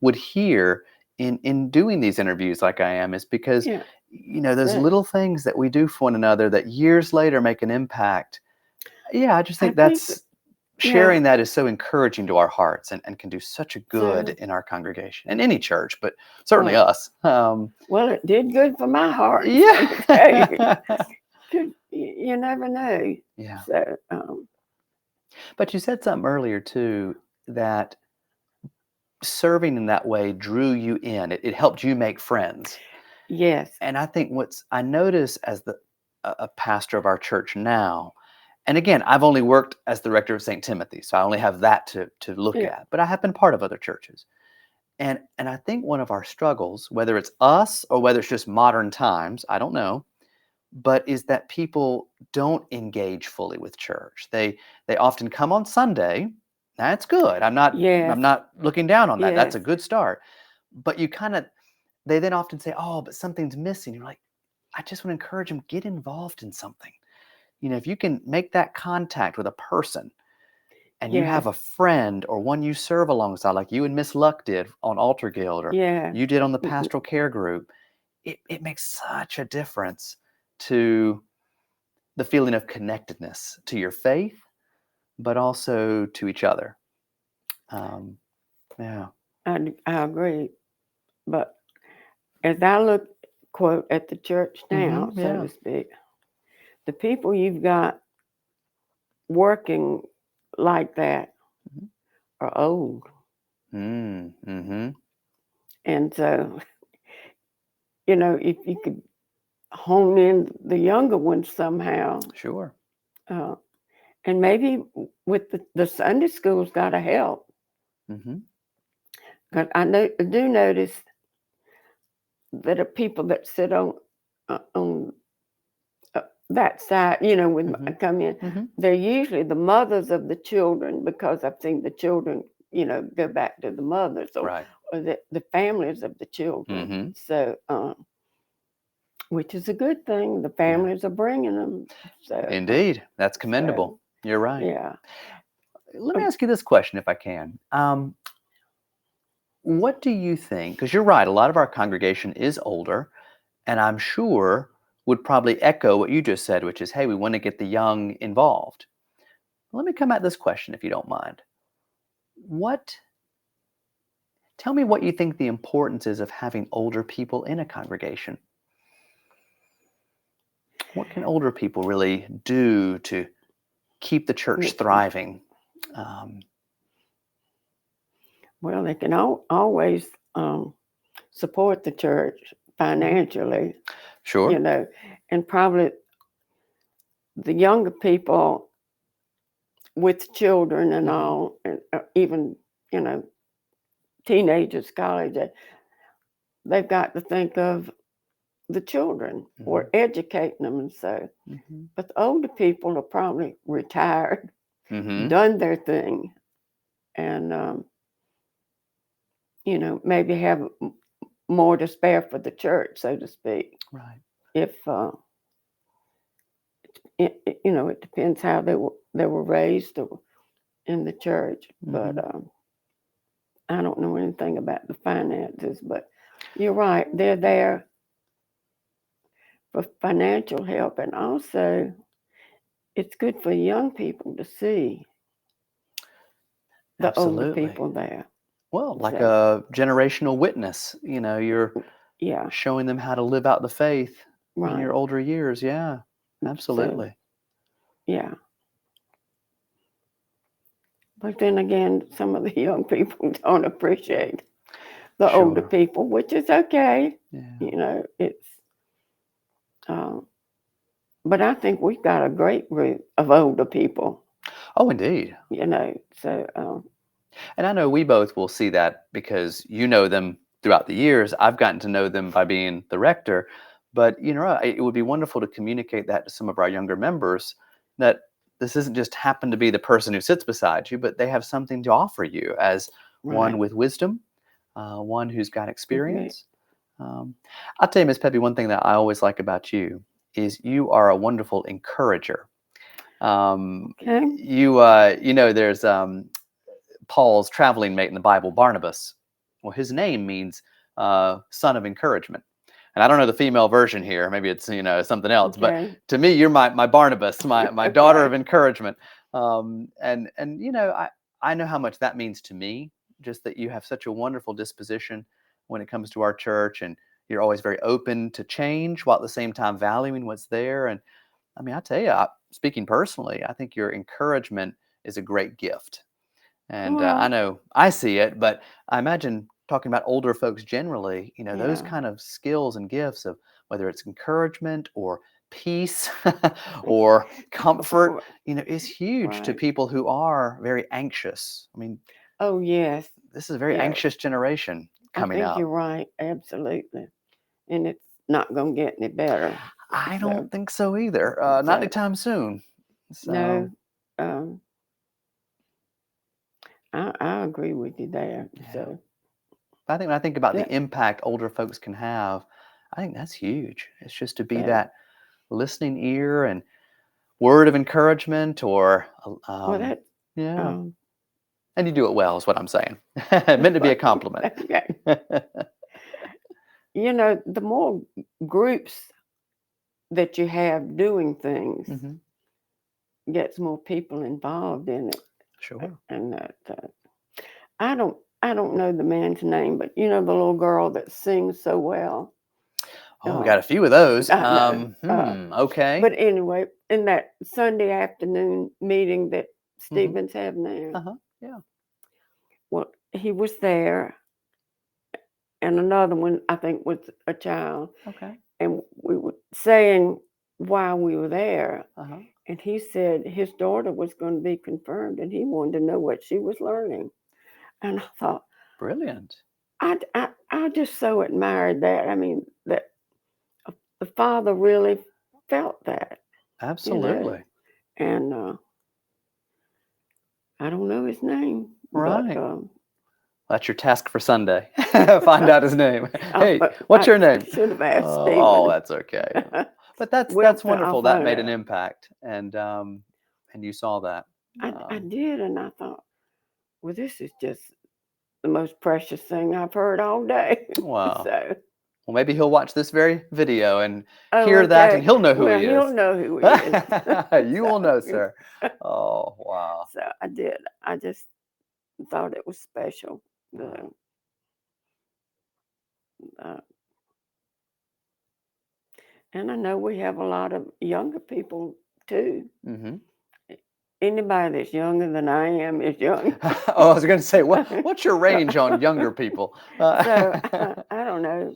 would hear in doing these interviews like I am, is because yeah, those little things that we do for one another that years later make an impact. Yeah, I just I think think, that's yeah. sharing that is so encouraging to our hearts and can do such a good So, in our congregation and any church, but certainly well, us. well, it did good for my heart. Yeah. Let me tell you, you never know. Yeah. So, But you said something earlier too, that serving in that way drew you in. It helped you make friends. yes, And I think what's I notice as a pastor of our church now, and again, I've only worked as the rector of St. Timothy, so I only have that to look yeah, at. But I have been part of other churches. And I think one of our struggles, whether it's us or whether it's just modern times, I don't know, but is that people don't engage fully with church. They often come on Sunday. That's good. yes, I'm not looking down on that. That's yes, a good start. But they then often say, "Oh, but something's missing." You're like, I just want to encourage them, get involved in something. If you can make that contact with a person and you yes, have a friend or one you serve alongside, like you and Miss Luck did on Altar Guild, or yeah, you did on the pastoral care group, it makes such a difference to the feeling of connectedness to your faith, but also to each other. Um, yeah. I agree. But as I look, quote, at the church now, so Yeah. to speak, the people you've got working like that Mhm. are old. Mm-hmm. And so, if you could hone in the younger ones somehow, Sure. uh, and maybe with the Sunday school's got to help. Mm-hmm. Because I do notice that are people that sit on that side, when Mm-hmm. I come in, Mm-hmm. they're usually the mothers of the children, because I've seen the children, go back to the mothers, Right. or the families of the children. Mm-hmm. So, which is a good thing. The Yeah. families are bringing them. So, Indeed. That's commendable. so You're right. yeah. Let me Um, ask you this question, if I can. What do you think? Because you're right, a lot of our congregation is older, and I'm sure would probably echo what you just said, which is, hey, we want to get the young involved. Let me come at this question, if you don't mind. What Tell me what you think the importance is of having older people in a congregation. What can older people really do to keep the church thriving? Um, well, they can always support the church mhm. financially, Sure. and probably the younger people with children and Hmm. all, and even, you know, teenagers, college, they've got to think of the children. Mhm. We're educating them, and so. Mhm. But the older people are probably retired, Mhm. done their thing, and maybe have more to spare for the church, so to speak. Right. If it depends how they were raised in the church, but Mhm. I don't know anything about the finances. But you're right; they're there for financial help, and also it's good for young people to see the older Absolutely. people there. Well, like So a generational witness, you're yeah, showing them how to live out the faith in right. your older years. Yeah, So absolutely. yeah, but then again, some of the young people don't appreciate the older Sure. people, which is okay. Yeah. It's um, but I think we've got a great group of older people. Oh, indeed. So And I know we both will see that because you know them throughout the years. I've gotten to know them by being the rector. But it would be wonderful to communicate that to some of our younger members that this isn't just happen to be the person who sits beside you, but they have something to offer you as one right, with wisdom, one who's got agree. experience. Um, I'll tell you, Miss Peppy, one thing that I always like about you is you are a wonderful encourager. Okay, There's Paul's traveling mate in the Bible, Barnabas. Well, his name means son of encouragement. And I don't know the female version here. Maybe it's something else. But okay, to me, you're my Barnabas, my daughter okay. of encouragement. And I know how much that means to me. Just that you have such a wonderful disposition when it comes to our church, and you're always very open to change while at the same time valuing what's there. And I mean, I tell you, speaking personally, I think your encouragement is a great gift. And I Well, know I see it, but I imagine talking about older folks generally, those yeah, kind of skills and gifts of whether it's encouragement or peace or comfort, is huge to right. people who are very anxious. I mean, Oh yes, this is a very yes. anxious generation I coming think you're up. right, absolutely, and it's not going to get any better. I So, don't think so either. Not so anytime soon. no, So, um, I agree with you there. yeah. So I think when I think about the that impact older folks can have, I think that's huge. It's just to be that that listening ear and word of encouragement or well that yeah, um and you do it well is what I'm saying. Meant to be a compliment. okay. The more groups that you have doing things Hmm. gets more people involved in it, Sure. and that I don't know the man's name, but the little girl that sings so well. Oh, we got Um, a few of those. I know. Okay. But anyway, in that Sunday afternoon meeting that Hmm. Stephen's having there, Uh-huh. Yeah. well, he was there, and another one I think was a child, Okay. and we were saying while we were there, Uh-huh. and he said his daughter was going to be confirmed, and he wanted to know what she was learning, and I thought Brilliant. I just so admired that. I mean that the father really felt that, you know, Absolutely. and I don't know his name, but Right. That's your task for Sunday. Find out his name. Hey, what's I your name? should have asked Oh, Stephen. that's okay. But that's We'll that's I'll wonderful. That find made an out. impact, and you saw that. I Um, did, and I thought, well, this is just the most precious thing I've heard all day. wow. So, Well, maybe he'll watch this very video and oh, hear that, and okay. he'll know who Well, he he'll is. know who he is. You will know, So, sir. Oh, wow. so I did. I just thought it was special. The, Wow. uh, and I know we have a lot of younger people too. Hmm. Anybody that's younger than I am is young. Oh, I was going to say, what's your so, range on younger people? so I don't know,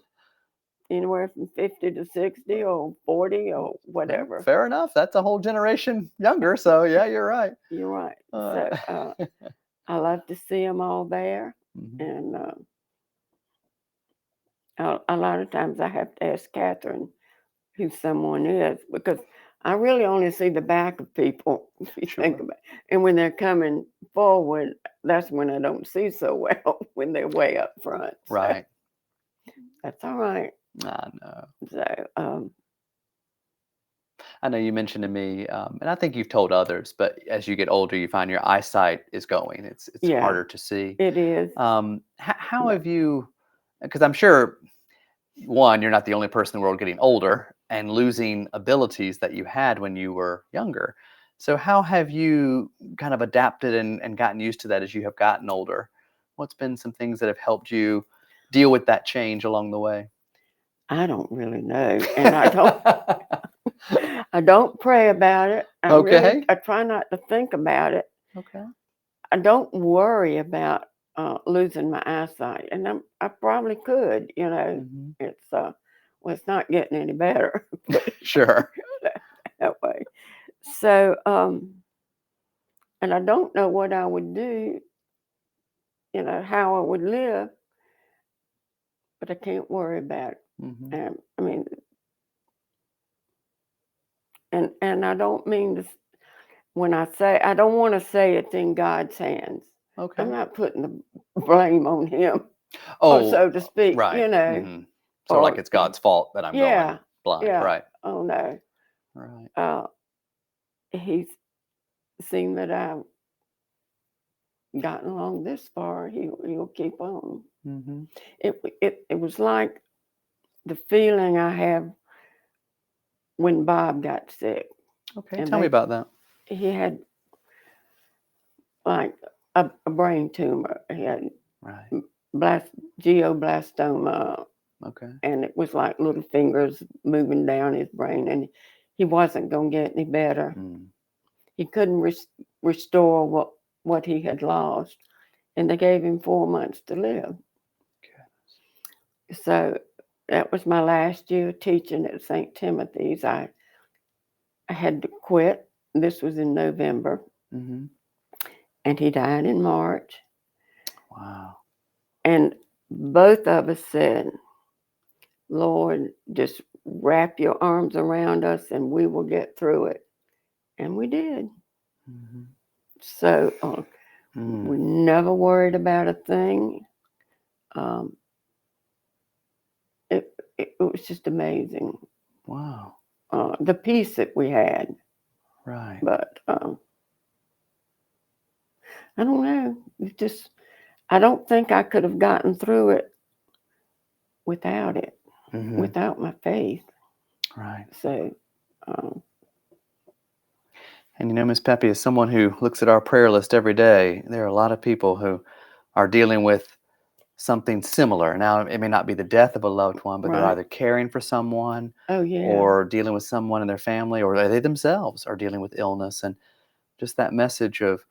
anywhere from 50 to 60 or 40 or Well, whatever. fair enough. That's a whole generation younger. So yeah, you're right. You're right. Uh, So I love to see them all there, mhm. and A lot of times I have to ask Catherine who someone is because I really only see the back of people, if you think Sure. about it. And when they're coming forward, that's when I don't see so well when they're way up front. So Right. that's all right. I know. So, I know you mentioned to me, and I think you've told others, but as you get older, you find your eyesight is going. It's yeah, harder to see. it is. How But have you? Because I'm sure one, you're not the only person in the world getting older and losing abilities that you had when you were younger. So how have you kind of adapted and gotten used to that as you have gotten older? What's been some things that have helped you deal with that change along the way? I don't really know. And I don't pray about it. Okay. I try not to think about it. Okay. I don't worry about losing my eyesight, and I probably could. Hmm. It's well, it's not getting any better, but Sure. that way. So, and I don't know what I would do. How I would live, but I can't worry about it. Hmm. I mean, and I don't mean to. When I say I don't want to say it's in God's hands. I'm Okay. not putting the blame on Him, or Oh, so to speak. right. Hmm. Sort of like Or it's God's fault that I'm going yeah, blind. yeah. Right. Oh no. Right. Uh, he's seen that I've gotten along this far. He'll keep on. Hmm. It was like the feeling I have when Bob got sick, Okay. and Tell me about that. he had like a brain tumor. He had Right. blast glioblastoma, Okay. and it was like little fingers moving down his brain, and he wasn't going to get any better. Mm. He couldn't restore what he had lost, and they gave him 4 months to live. So that was my last year teaching at St. Timothy's. I had to quit. This was in November, Hmm. and he died in March. Wow. And both of us said, Lord, just wrap your arms around us and we will get through it. And we did. Hmm. So we Mm. never worried about a thing. Um, it was just amazing, Wow. the peace that we had. Right. But I don't know. It just, I don't think I could have gotten through it without it, Hmm. without my faith. Right. So, um, And Miss Peppy, as someone who looks at our prayer list every day, there are a lot of people who are dealing with something similar. Now, it may not be the death of a loved one, but they're right. either caring for someone Oh, yeah. or dealing with someone in their family, or they themselves are dealing with illness. And just that message of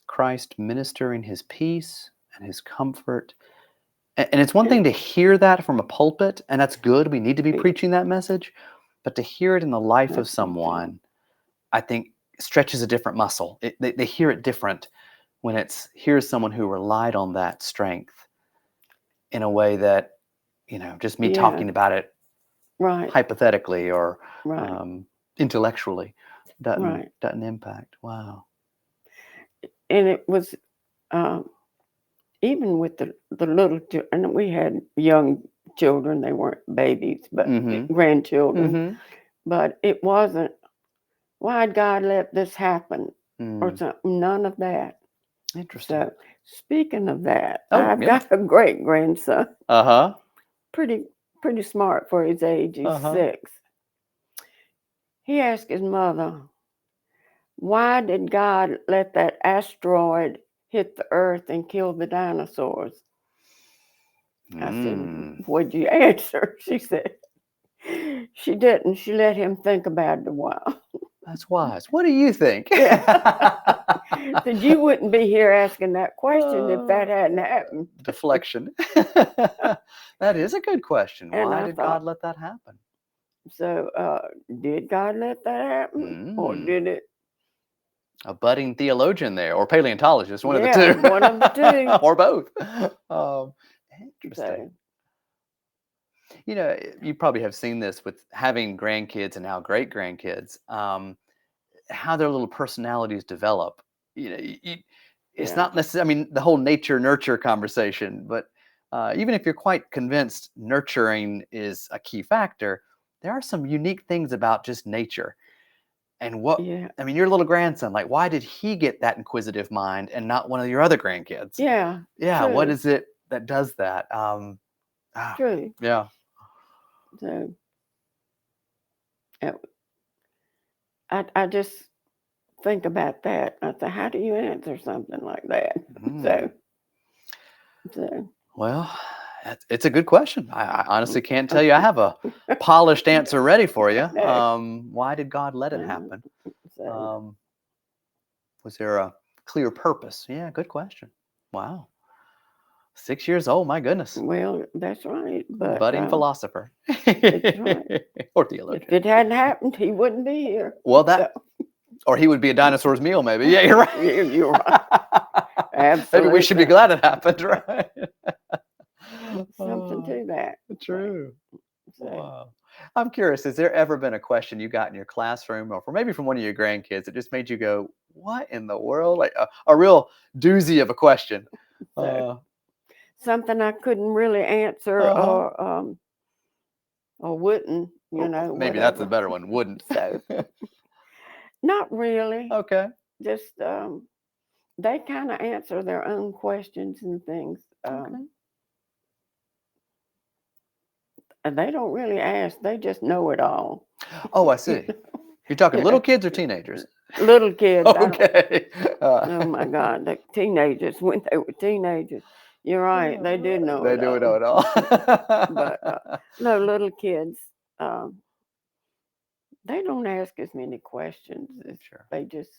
Christ ministering his peace and his comfort. And it's one And, thing to hear that from a pulpit, and that's good. We need to be preaching that message. But to hear it in the life of that's so true. someone, I think stretches a different muscle. They hear it different when it's here's someone who relied on that strength in a way that, just me Yeah. talking about it Right. hypothetically or Right. um, intellectually doesn't Right. doesn't impact. Wow. And it was um, even with the little and we had young children. They weren't babies, but Mm-hmm. grandchildren. Mm-hmm. But it wasn't, why'd God let this happen or Mm. something? None of that. Interesting. So speaking of that, Oh, I've yeah. got a great grandson. Uh-huh. Pretty pretty smart for his age. He's Uh-huh. 6. He asked his mother, why did God let that asteroid hit the earth and kill the dinosaurs? I said, Mm. what'd you answer? She said, she didn't. She let him think about it a while. That's wise. What do you think? Yeah. Said, you wouldn't be here asking that question if Uh, that hadn't happened. deflection. That is a good question. And Why I did God thought, let that happen? so did God let that happen? Or Mm. did it? A budding theologian there, or paleontologist, one of the Yeah, one of the two, two. or both. Um, interesting. So, You probably have seen this with having grandkids and now great grandkids. How their little personalities develop. You know, it's Yeah. not necessarily. I mean, the whole nature nurture conversation, but even if you're quite convinced nurturing is a key factor, there are some unique things about just nature. And Yeah. I mean, your little grandson, like, why did he get that inquisitive mind and not one of your other grandkids? Yeah. Yeah, what True. is it that does that? Ah, True. yeah. So uh, I just think about that. I say, how do you answer something like that? Mm. So, so Well, it's a good question. I honestly can't tell you. I have a polished answer ready for you. no. Why did God let it Uh, happen? so, Um, was there a clear purpose? Yeah, good question. Wow, 6 years old. My goodness, well, that's right. But budding philosopher that's right. or If theologian. it hadn't happened, he wouldn't be here. Well, So, or he would be a dinosaur's meal. Maybe. Yeah, you're you're right. right. Maybe we should be Absolutely. glad it happened, right? Something Oh, to that. So, true. so Wow. I'm curious, has there ever been a question you got in your classroom or maybe from one of your grandkids that just made you go, what in the world? Like a real doozy of a question. so Uh, something I couldn't really answer uh-huh. or wouldn't, Maybe that's a whatever. better one. Wouldn't. So not really. Okay. Just they kind of answer their own questions and things. Okay. And they don't really ask. They just know it all. Oh, I see. You're talking You know, little kids or teenagers? little kids. I don't. Okay. Oh my God, the teenagers when they were teenagers. You're right. They did know They it do know all. it all. But no, little kids. Um, they don't ask as many questions. Sure. They just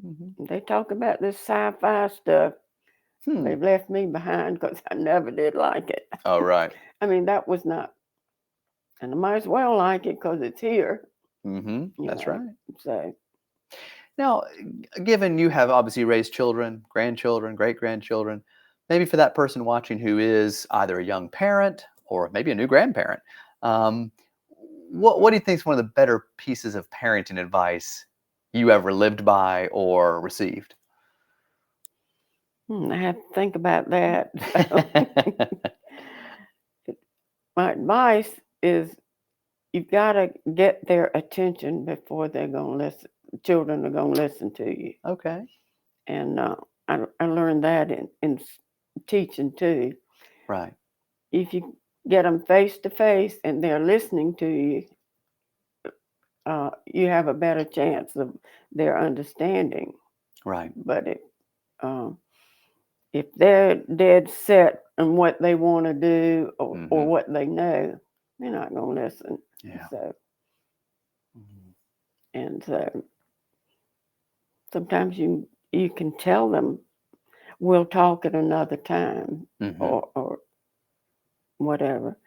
Mhm. they talk about this sci-fi stuff. Hmm. They've left me behind because I never did like it. Oh, right. I mean, that was not, and I might as well like it because it's here, Mm-hmm. you That's know. right. So, Now, given you have obviously raised children, grandchildren, great grandchildren, maybe for that person watching who is either a young parent or maybe a new grandparent, um, what do you think is one of the better pieces of parenting advice you ever lived by or received? I have to think about that. So, my advice is you've got to get their attention before they're going to listen. Children are going to listen to you. Okay. And I learned that in teaching too. Right. If you get them face to face and they're listening to you, you have a better chance of their understanding. Right. But um, if they're dead set on what they want to do or Mm-hmm. what they know, they're not going to listen. Yeah. So, Mhm. and so sometimes you can tell them we'll talk at another time Mm-hmm. or whatever.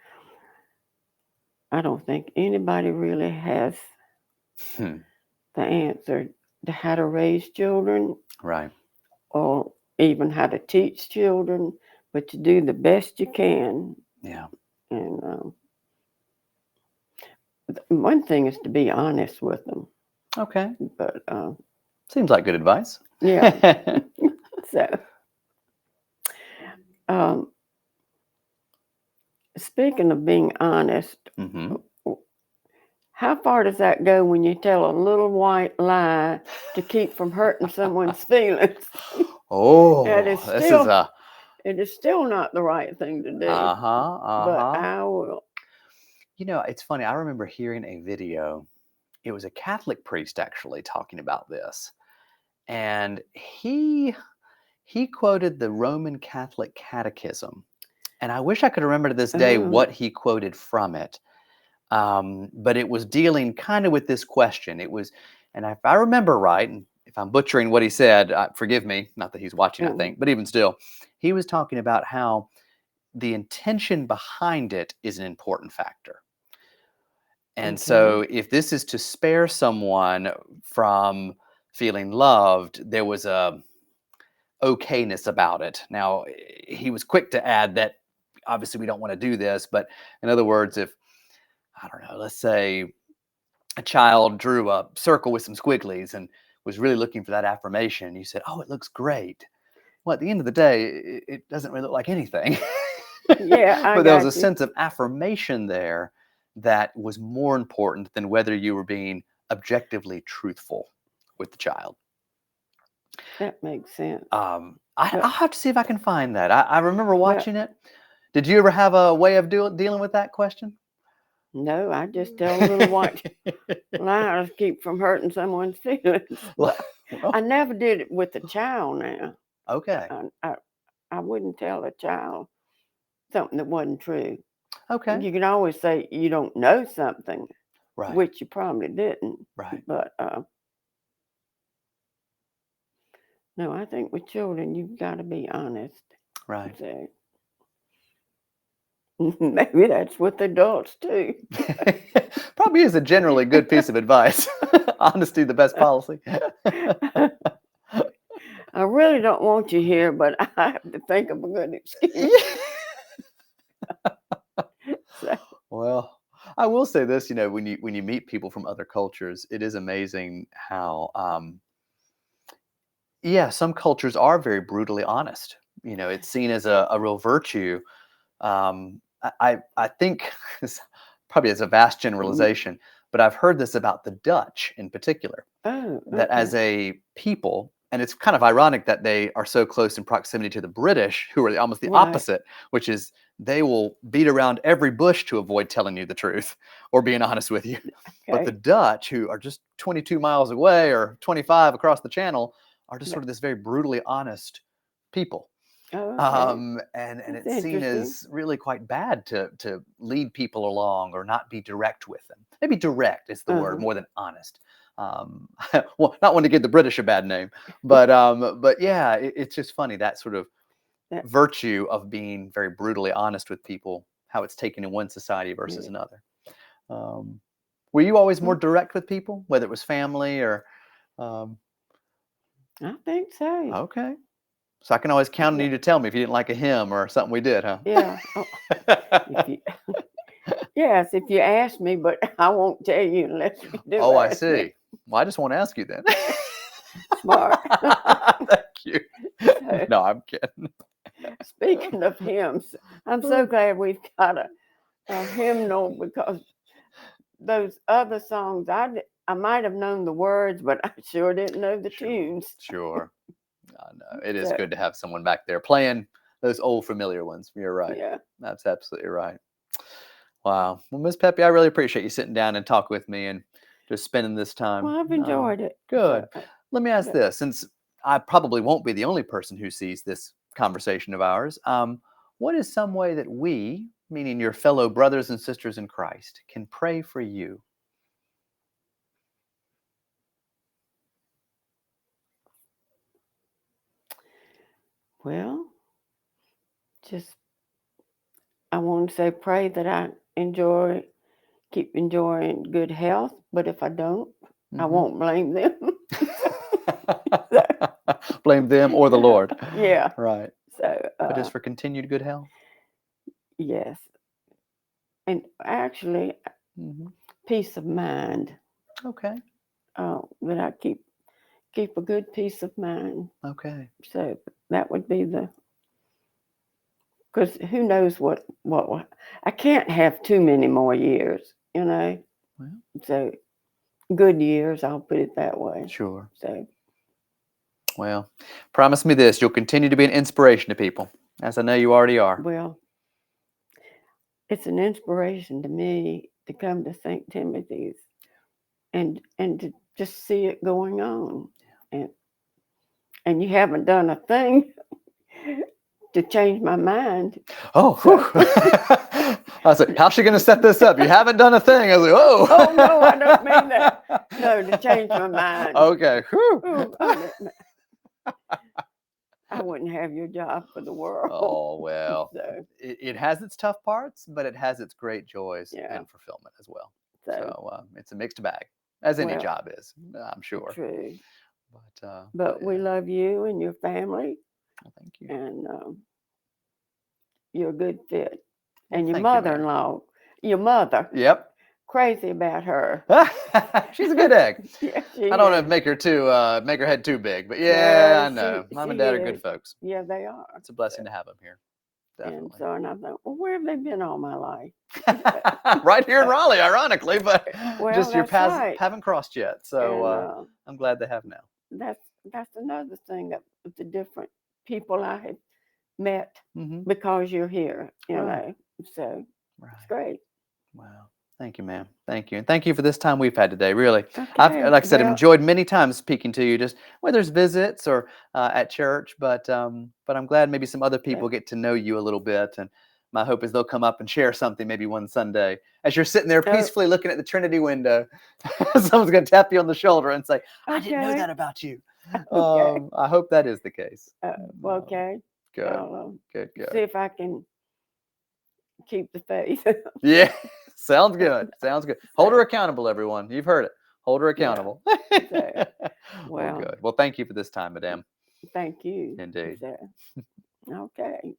I don't think anybody really has Hmm. the answer to how to raise children Right. or even how to teach children, but you do the best you can. Yeah. And one thing is to be honest with them. Okay. But Seems like good advice. yeah, so um, speaking of being honest, Mm-hmm. how far does that go when you tell a little white lie to keep from hurting someone's feelings? it Oh, is this is still a it is still not the right thing to do. uh-huh, But uh-huh. I will. It's funny. I remember hearing a video. It was a Catholic priest actually talking about this. And he quoted the Roman Catholic Catechism. And I wish I could remember to this day Oh, what he quoted from it. But it was dealing kind of with this question. It was, and if I remember right, and if I'm butchering what he said, forgive me. Not that he's watching, I oh, think, but even still, he was talking about how the intention behind it is an important factor. And okay, so, if this is to spare someone from feeling loved, there was a okayness about it. Now, he was quick to add that obviously we don't want to do this, but in other words, if, I don't know, let's say a child drew a circle with some squigglies and was really looking for that affirmation, you said, "Oh, it looks great." Well, at the end of the day, it doesn't really look like anything. Yeah, I But there was a got you. sense of affirmation there that was more important than whether you were being objectively truthful with the child. That makes sense. I'll But have to see if I can find that. I remember well, watching it. Did you ever have a way of dealing with that question? no, I just tell little white lies to keep from hurting someone's feelings. Well, But I well, never did it with a child now. okay, I, I, I wouldn't tell a child something that wasn't true. okay, You can always say you don't know something, right, which you probably didn't. right, But no, I think with children, you've got to be honest. right. So maybe that's with adults too. Probably is a generally good piece of advice. Honesty, the best policy. I really don't want you here, but I have to think of a good excuse. So, Well, I will say this, when you meet people from other cultures, it is amazing how yeah, some cultures are very brutally honest. It's seen as a real virtue. I think this probably is a vast mm, generalization, but I've heard this about the Dutch in particular, oh, that as okay, a people, and it's kind of ironic that they are so close in proximity to the British, who are almost the right, opposite, which is they will beat around every bush to avoid telling you the truth or being honest with you. But the okay, Dutch, who are just 22 miles away or 25 across the channel, are just sort yeah, of this very brutally honest people. oh, okay, And that's it's seen interesting. as really quite bad to lead people along or not be direct with them. Maybe direct is the word Uh-huh. more than honest. Um, well, not want to give the British a bad name, but yeah, it's just funny that sort of That, virtue of being very brutally honest with people, how it's taken in one society versus yeah. another. Um, were you always more Mm, direct with people, whether it was family or? Um, I think so. okay, so I can always count on Yeah, you to tell me if you didn't like a hymn or something we did, huh? yeah. Oh, if you, yes, if you ask me, but I won't tell you unless you do Oh, I ask me. see. Well, I just want to ask you then. Smart. Thank you. So, No, I'm kidding. speaking of hymns, I'm so glad we've got a hymnal because those other songs, I might have known the words, but I sure didn't know the Sure, tunes. sure. I know. It is So, good to have someone back there playing those old familiar ones. You're right. yeah. That's absolutely right. Wow. Well, Miss Peppy, I really appreciate you sitting down and talk with me and just spending this time. Well, I've enjoyed it. So, Good. Let me ask but, this, since I probably won't be the only person who sees this conversation of ours. What is some way that we, meaning your fellow brothers and sisters in Christ, can pray for you? well, just I want to say pray that I keep enjoying good health. But if I don't, I Hmm. won't blame them. So, Blame them or the Lord. yeah. Right. So, But just for continued good health. yes. And actually, Hmm. peace of mind. Okay. That I keep a good peace of mind. Okay. So that would be the because who knows what I can't have too many more years, you know. Well, So good years, I'll put it that way. sure. So Well, promise me this: you'll continue to be an inspiration to people, as I know you already are. well, it's an inspiration to me to come to St. Timothy's and to just see it going on, and and you haven't done a thing to change my mind. Oh, So whew. I was like, how's she going to set this up? You haven't done a thing. I was like, oh no, I don't mean that. oh. No, to change my mind. Okay. Whew. Ooh, I wouldn't have your job for the world. Oh, well, So it has its tough parts, but it has its great joys yeah. and fulfillment as well. So So it's a mixed bag, as any well, job is, I'm sure. true. But But we yeah, love you and your family, well, thank you. and you're a good fit. Well, And your thank you, ma'am. mother-in-law, your mother, Yep. crazy about her. She's a good egg. Yeah, she I don't want is. to make her head too big, but yeah, No, I know. Mom and she Dad are good is. folks. Yeah, they are. It's a blessing to have them here. And Definitely. so, and I thought, well, where have they been all my life? Right here in Raleigh, ironically, but Well, just your that's paths right. haven't crossed yet. So And I'm glad they have now. that's another thing that the different people I have met Mm-hmm. because you're here, Right. So Right. it's great. Wow. Thank you, ma'am. Thank you. And thank you for this time we've had today. Really. Okay. Like I said, I've Well, enjoyed many times speaking to you, just whether it's visits or at church, but I'm glad maybe some other yeah. people get to know you a little bit. And my hope is they'll come up and share something maybe one Sunday as you're sitting there Oh, peacefully looking at the Trinity window. Someone's going to tap you on the shoulder and say, I didn't know okay. that about you. Okay. I hope that is the case. Well, okay. Good, I'll good, see good. if I can keep the faith. Yeah, sounds good. Sounds good. Hold her So, accountable, everyone. You've heard it. Hold her yeah. accountable. So, Well, well, good. Well, thank you for this time, madame. thank you. Indeed. So, okay.